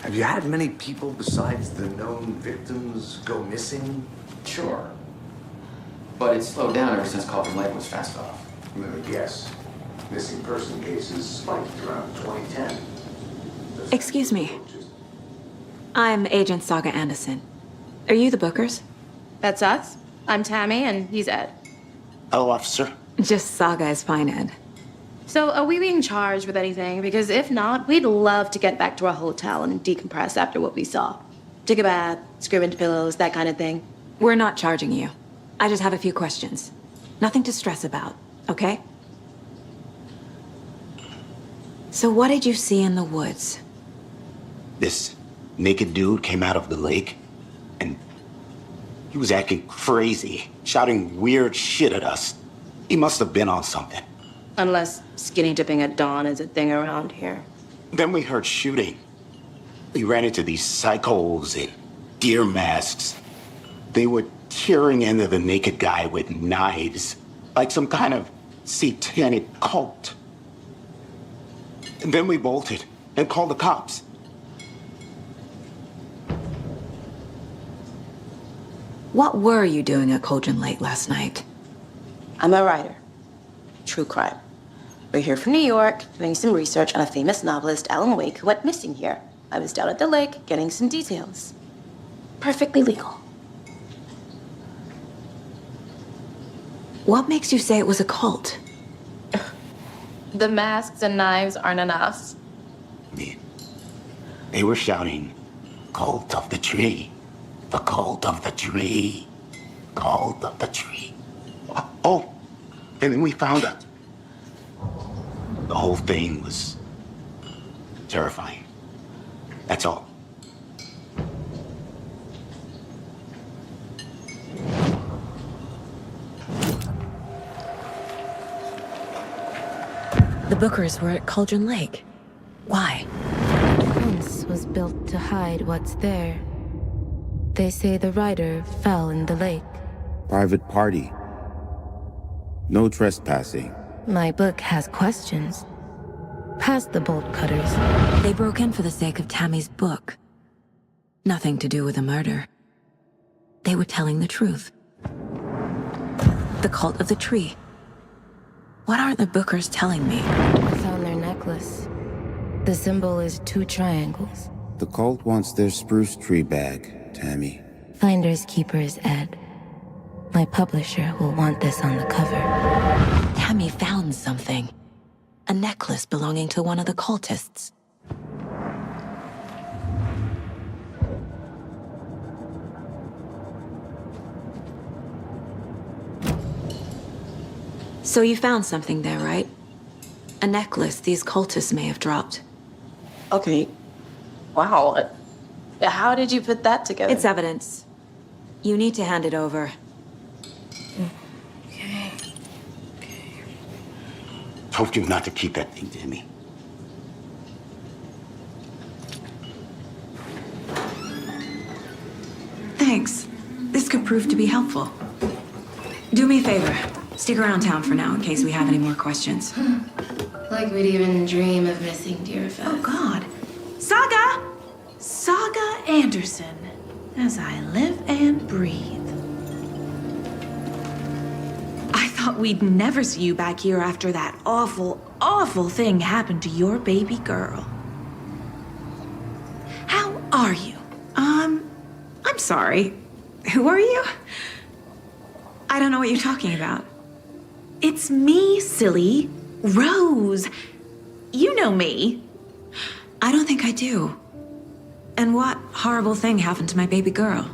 Have you had many people besides the known victims go missing? Sure. But it's slowed down ever since Coffin Lake was fast off. Let me guess. Missing person cases spiked around 2010. Excuse me. I'm Agent Saga Anderson. Are you the Bookers? That's us. I'm Tammy, and he's Ed. Hello, officer. Just Saga is fine, Ed. So, are we being charged with anything? Because if not, we'd love to get back to our hotel and decompress after what we saw. Take a bath, scream into pillows, that kind of thing. We're not charging you. I just have a few questions. Nothing to stress about, okay? So what did you see in the woods? This naked dude came out of the lake, and he was acting crazy, shouting weird shit at us. He must have been on something. Unless skinny dipping at dawn is a thing around here. Then we heard shooting. We ran into these psychos in deer masks. They were tearing into the naked guy with knives, like some kind of satanic cult. And then we bolted and called the cops. What were you doing at Cauldron Lake last night? I'm a writer. True crime. We're here from New York, doing some research on a famous novelist, Alan Wake, who went missing here. I was down at the lake, getting some details. Perfectly legal. What makes you say it was a cult? The masks and knives aren't enough. They were shouting, "Cult of the tree, the cult of the tree, cult of the tree." Oh, and then we found out the whole thing was terrifying. That's all. The Bookers were at Cauldron Lake. Why? The fence was built to hide what's there. They say the rider fell in the lake. Private party. No trespassing. My book has questions. Past the bolt cutters. They broke in for the sake of Tammy's book. Nothing to do with a murder. They were telling the truth. The cult of the tree. What aren't the Bookers telling me? I found their necklace. The symbol is 2 triangles. The cult wants their spruce tree bag, Tammy. Finders keepers, Ed. My publisher will want this on the cover. Tammy found something. A necklace belonging to one of the cultists. So you found something there, right? A necklace these cultists may have dropped. Okay. Wow. How did you put that together? It's evidence. You need to hand it over. Okay. Told you not to keep that thing, Tammy. Thanks. This could prove to be helpful. Do me a favor. Stick around town for now in case we have any more questions. Like we'd even dream of missing Deerfest. Oh, God. Saga! Saga Anderson. As I live and breathe. I thought we'd never see you back here after that awful, awful thing happened to your baby girl. How are you? I'm sorry. Who are you? I don't know what you're talking about. It's me, silly. Rose. You know me. I don't think I do. And what horrible thing happened to my baby girl?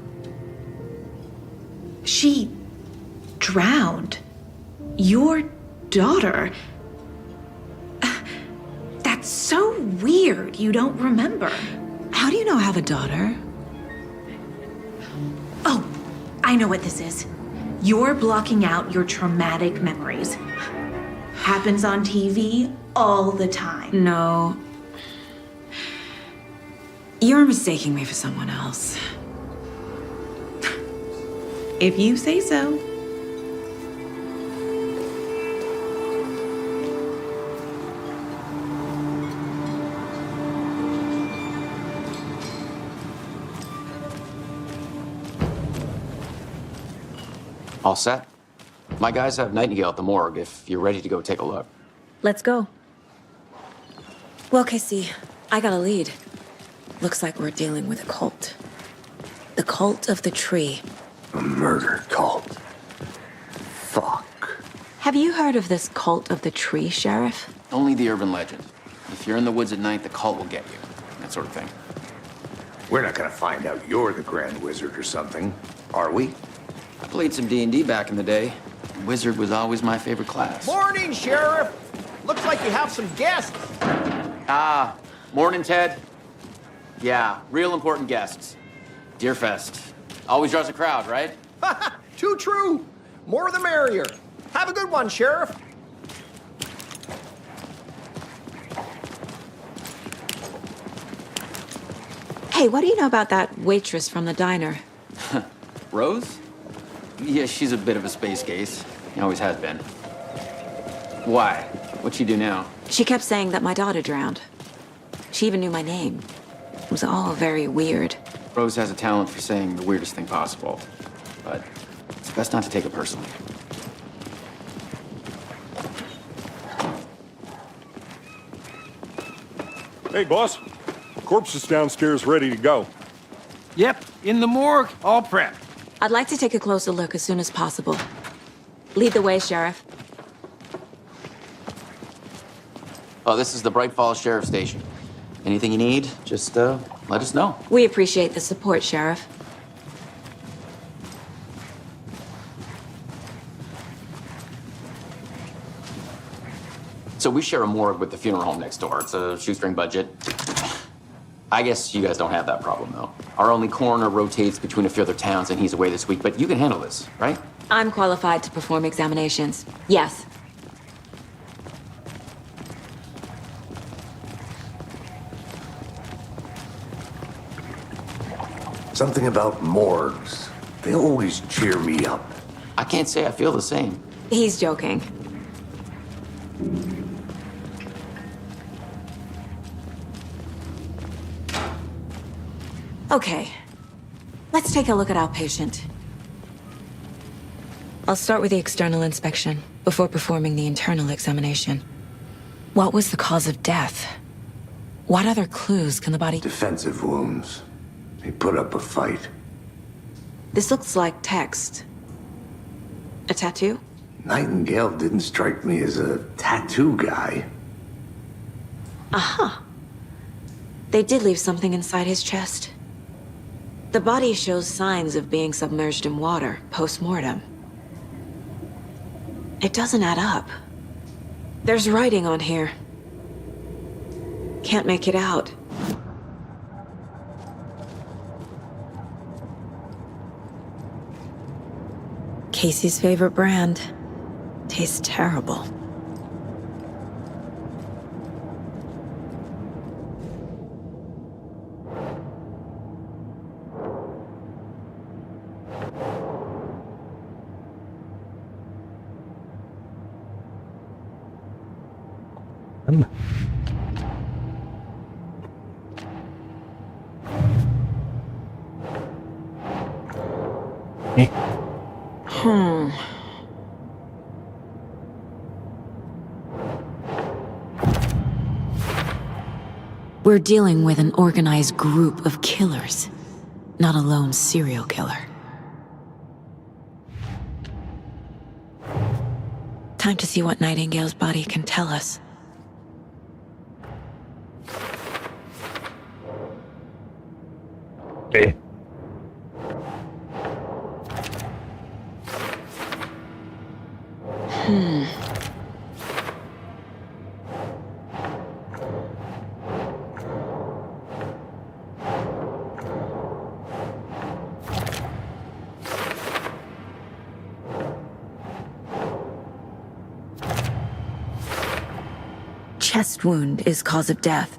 She drowned. Your daughter. That's so weird you don't remember. How do you know I have a daughter? Oh, I know what this is. You're blocking out your traumatic memories. Happens on TV all the time. No. You're mistaking me for someone else. If you say so. All set? My guys have Nightingale at the morgue if you're ready to go take a look. Let's go. Well, Casey, I got a lead. Looks like we're dealing with a cult. The cult of the tree. A murder cult. Fuck. Have you heard of this cult of the tree, Sheriff? Only the urban legend. If you're in the woods at night, the cult will get you. That sort of thing. We're not gonna find out you're the Grand Wizard or something, are we? I played some D&D back in the day. Wizard was always my favorite class. Morning, Sheriff. Looks like you have some guests. Ah, morning, Ted. Yeah, real important guests. Deerfest. Always draws a crowd, right? Too true. More the merrier. Have a good one, Sheriff. Hey, what do you know about that waitress from the diner? Rose? Yeah, she's a bit of a space case. Always has been. Why? What'd she do now? She kept saying that my daughter drowned. She even knew my name. It was all very weird. Rose has a talent for saying the weirdest thing possible. But it's best not to take it personally. Hey, boss. Corpse is downstairs ready to go. Yep, in the morgue, all prepped. I'd like to take a closer look as soon as possible. Lead the way, Sheriff. Oh, this is the Bright Falls Sheriff Station. Anything you need, just let us know. We appreciate the support, Sheriff. So we share a morgue with the funeral home next door. It's a shoestring budget. I guess you guys don't have that problem, though. Our only coroner rotates between a few other towns, and he's away this week, but you can handle this, right? I'm qualified to perform examinations. Yes. Something about morgues. They always cheer me up. I can't say I feel the same. He's joking. Okay. Let's take a look at our patient. I'll start with the external inspection before performing the internal examination. What was the cause of death? What other clues can the body... Defensive wounds. He put up a fight. This looks like text. A tattoo? Nightingale didn't strike me as a tattoo guy. Aha. They did leave something inside his chest. The body shows signs of being submerged in water post-mortem. It doesn't add up. There's writing on here. Can't make it out. Casey's favorite brand. Tastes terrible. We're dealing with an organized group of killers, not a lone serial killer. Time to see what Nightingale's body can tell us. Okay. Chest wound is cause of death,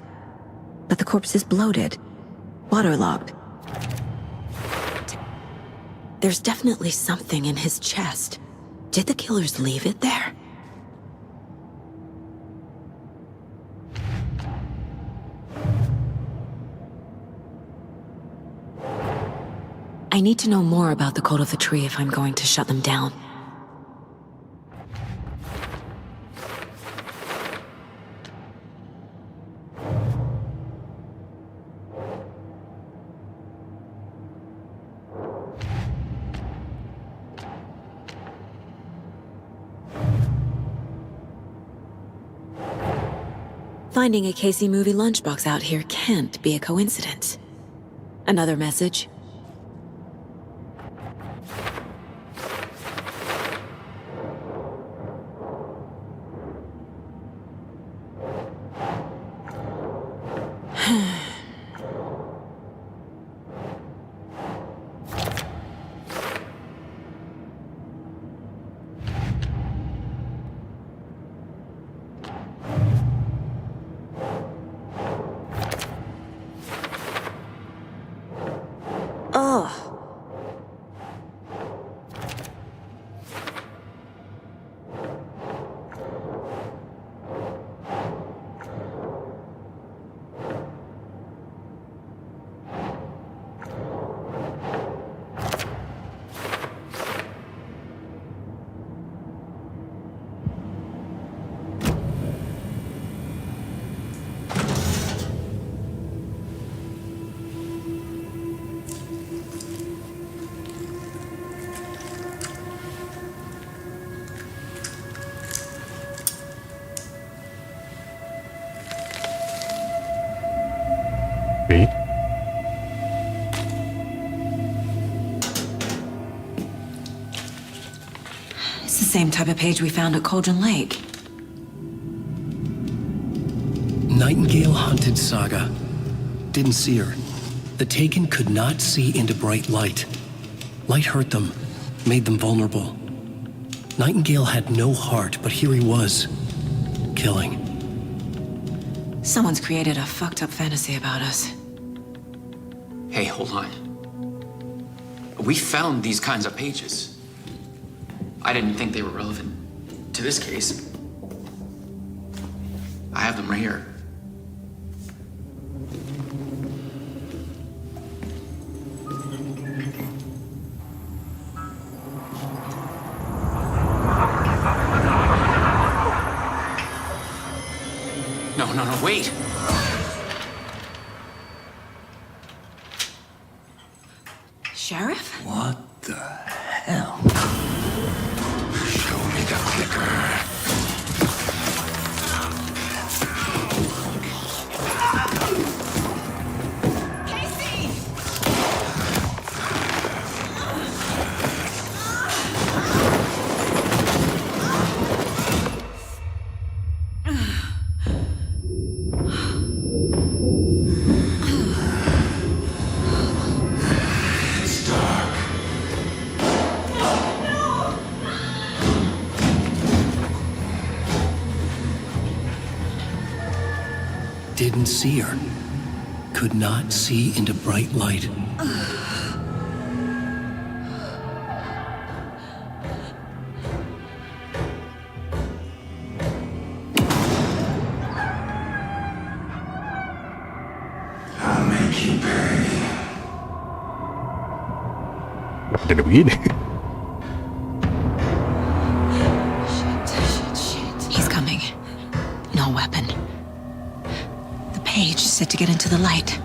but the corpse is bloated, waterlogged. There's definitely something in his chest. Did the killers leave it there? I need to know more about the code of the tree if I'm going to shut them down. Finding a Casey movie lunchbox out here can't be a coincidence. Another message? It's the same type of page we found at Cauldron Lake. Nightingale hunted Saga. Didn't see her. The Taken could not see into bright light. Light hurt them, made them vulnerable. Nightingale had no heart, but here he was, killing. Someone's created a fucked up fantasy about us. Hey, hold on. We found these kinds of pages. I didn't think they were relevant to this case. I have them right here. No, wait! Sheriff? What the hell? Show me the clicker. Didn't see her. Could not see into bright light. I'll make you pay. Jadi begini. Shit. He's coming. No weapon. The page set to get into the light.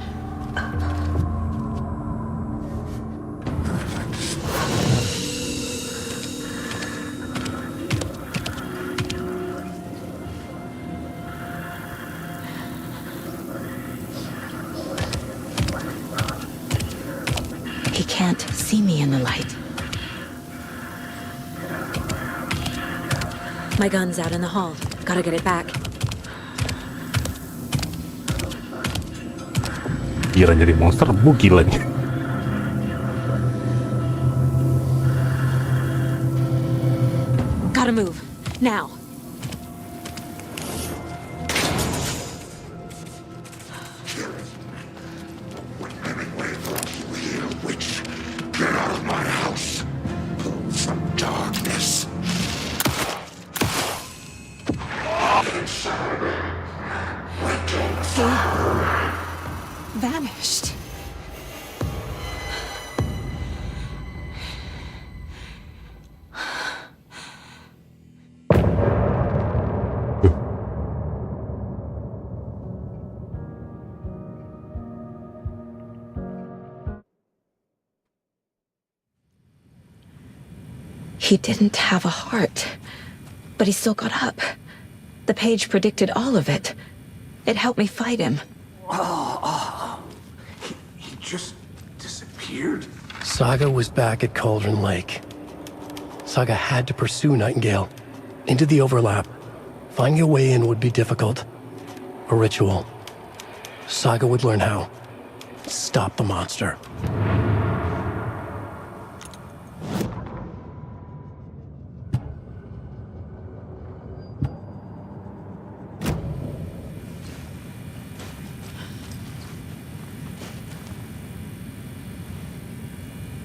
He can't see me in the light. My gun's out in the hall. Gotta get it back. Kira jadi monster, gila nih. Gotta move. Now. Witch, get out of my house. From darkness. He vanished. He didn't have a heart, but he still got up. The page predicted all of it. It helped me fight him. He just disappeared? Saga was back at Cauldron Lake. Saga had to pursue Nightingale. Into the overlap. Finding a way in would be difficult. A ritual. Saga would learn how. Stop the monster.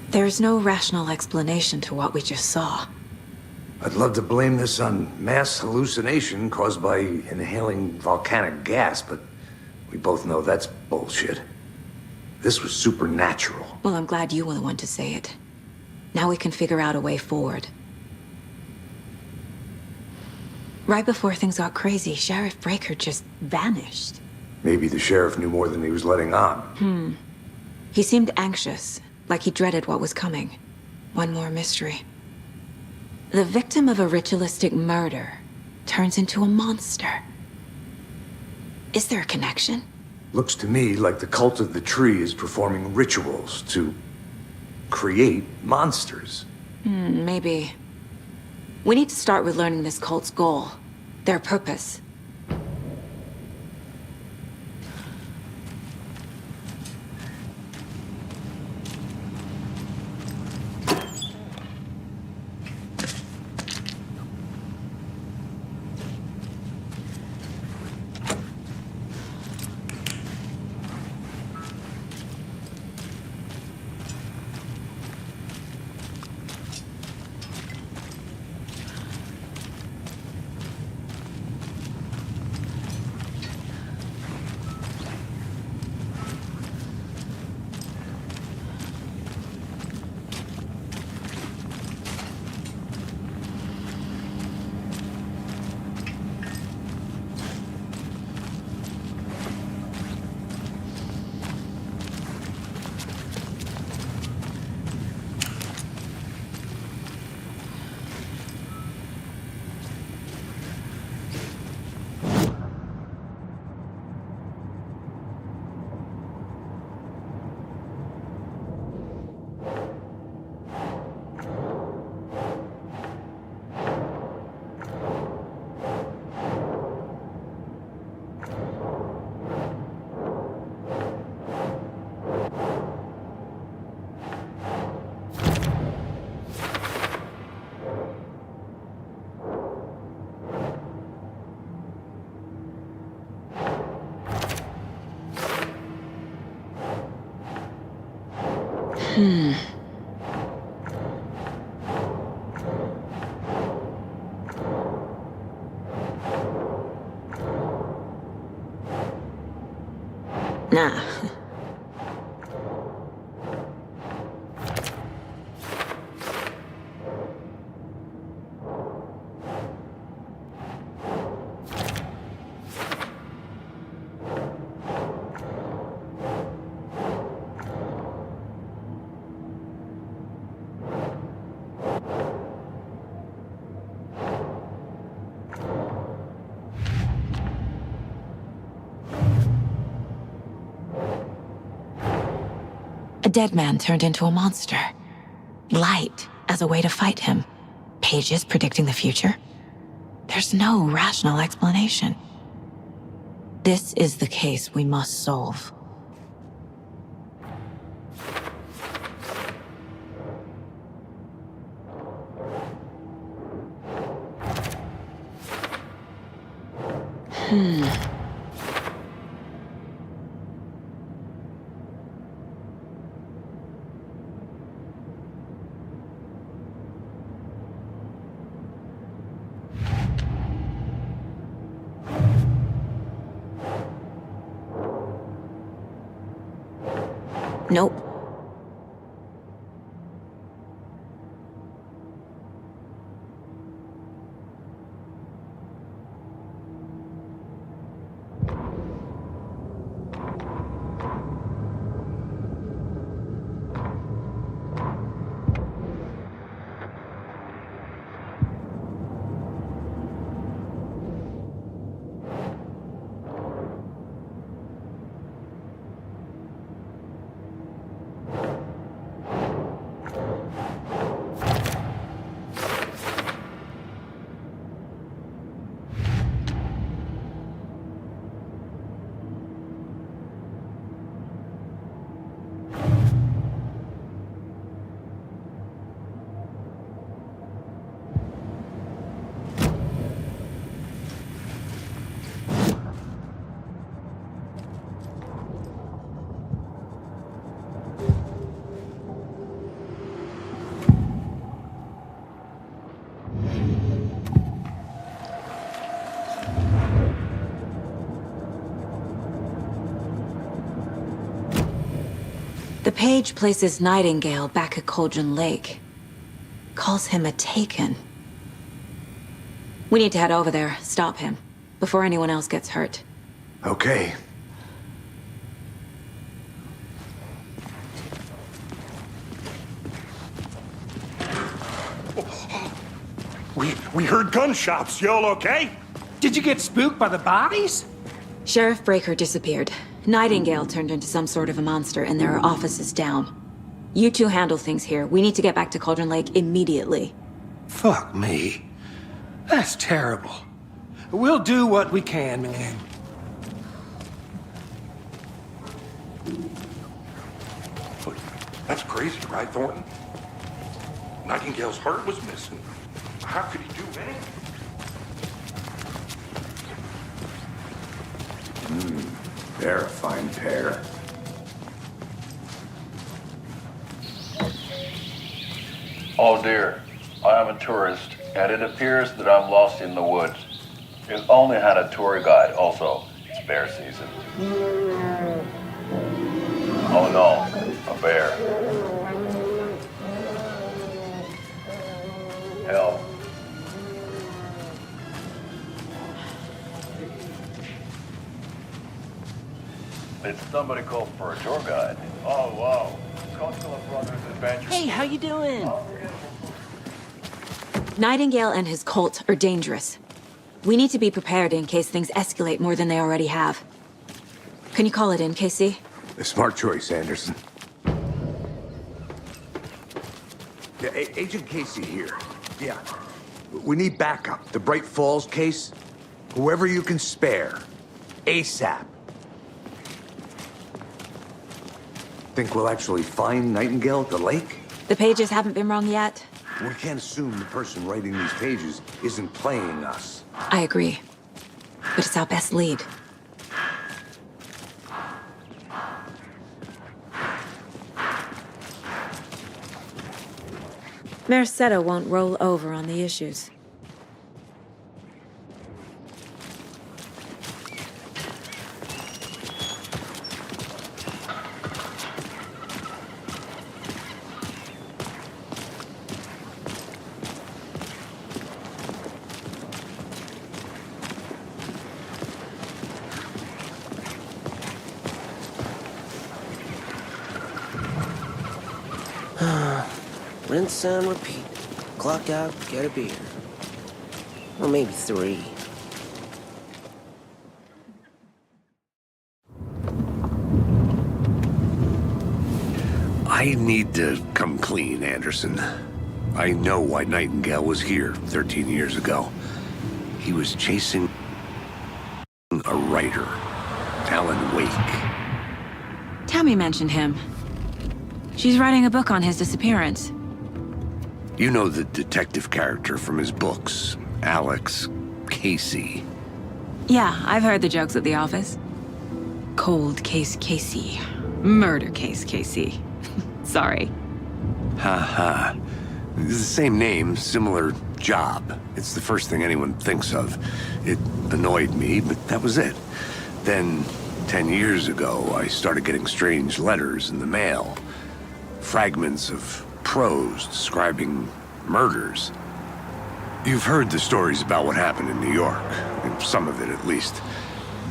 There's no rational explanation to what we just saw. I'd love to blame this on mass hallucination caused by inhaling volcanic gas, but we both know that's bullshit. This was supernatural. Well, I'm glad you were the one to say it. Now we can figure out a way forward. Right before things got crazy, Sheriff Breaker just vanished. Maybe the sheriff knew more than he was letting on. He seemed anxious, like he dreaded what was coming. One more mystery. The victim of a ritualistic murder turns into a monster. Is there a connection? Looks to me like the cult of the tree is performing rituals to create monsters. Maybe. We need to start with learning this cult's goal. Their purpose. Nah. A dead man turned into a monster. Light as a way to fight him. Pages predicting the future. There's no rational explanation. This is the case we must solve. Nope. The page places Nightingale back at Cauldron Lake. Calls him a Taken. We need to head over there, stop him, before anyone else gets hurt. Okay. We heard gunshots. Y'all okay? Did you get spooked by the bodies? Sheriff Breaker disappeared. Nightingale turned into some sort of a monster, and there are offices down. You two handle things here. We need to get back to Cauldron Lake immediately. Fuck me. That's terrible. We'll do what we can, man. That's crazy, right, Thornton? Nightingale's heart was missing. How could he do anything? They're a fine pair. Oh dear, I am a tourist, and it appears that I'm lost in the woods. We've only had a tour guide, also. It's bear season. Oh no, a bear. Help. Did somebody call for a tour guide? Oh, wow. Costello Brothers Adventure. Hey, how you doing? Nightingale and his cult are dangerous. We need to be prepared in case things escalate more than they already have. Can you call it in, KC? A smart choice, Anderson. Yeah, Agent Casey here. Yeah. We need backup. The Bright Falls case. Whoever you can spare. ASAP. Think we'll actually find Nightingale at the lake? The pages haven't been wrong yet. We can't assume the person writing these pages isn't playing us. I agree. But it's our best lead. Merceda won't roll over on the issues. Rinse and repeat. Clock out, get a beer. Or maybe 3. I need to come clean, Anderson. I know why Nightingale was here 13 years ago. He was chasing a writer, Alan Wake. Tammy mentioned him. She's writing a book on his disappearance. You know the detective character from his books, Alex Casey. Yeah, I've heard the jokes at the office. Cold case Casey. Murder case Casey. Sorry. Ha ha. The same name, similar job. It's the first thing anyone thinks of. It annoyed me, but that was it. Then, 10 years ago, I started getting strange letters in the mail. Fragments of prose describing murders. You've heard the stories about what happened in New York. Some of it, at least.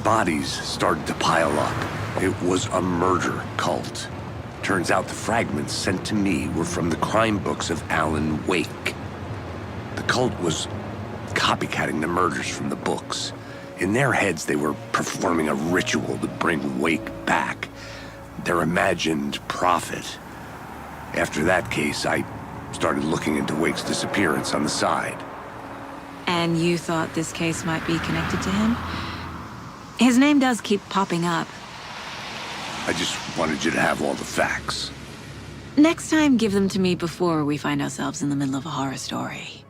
Bodies started to pile up. It was a murder cult. Turns out the fragments sent to me were from the crime books of Alan Wake. The cult was copycatting the murders from the books. In their heads, they were performing a ritual to bring Wake back. Their imagined prophet. After that case, I started looking into Wake's disappearance on the side. And you thought this case might be connected to him? His name does keep popping up. I just wanted you to have all the facts. Next time, give them to me before we find ourselves in the middle of a horror story.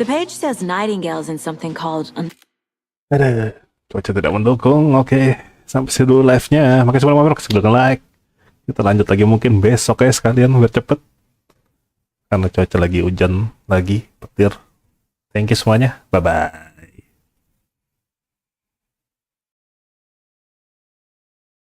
The page says Nightingale's in something called... Ada, cuaca tidak mendukung. Oke, sampai sini dulu live-nya. Makasih banyak sudah like. Kita lanjut lagi mungkin besok ya sekalian biar cepet. Karena cuaca lagi hujan lagi, petir. Thank you semuanya. Bye-bye.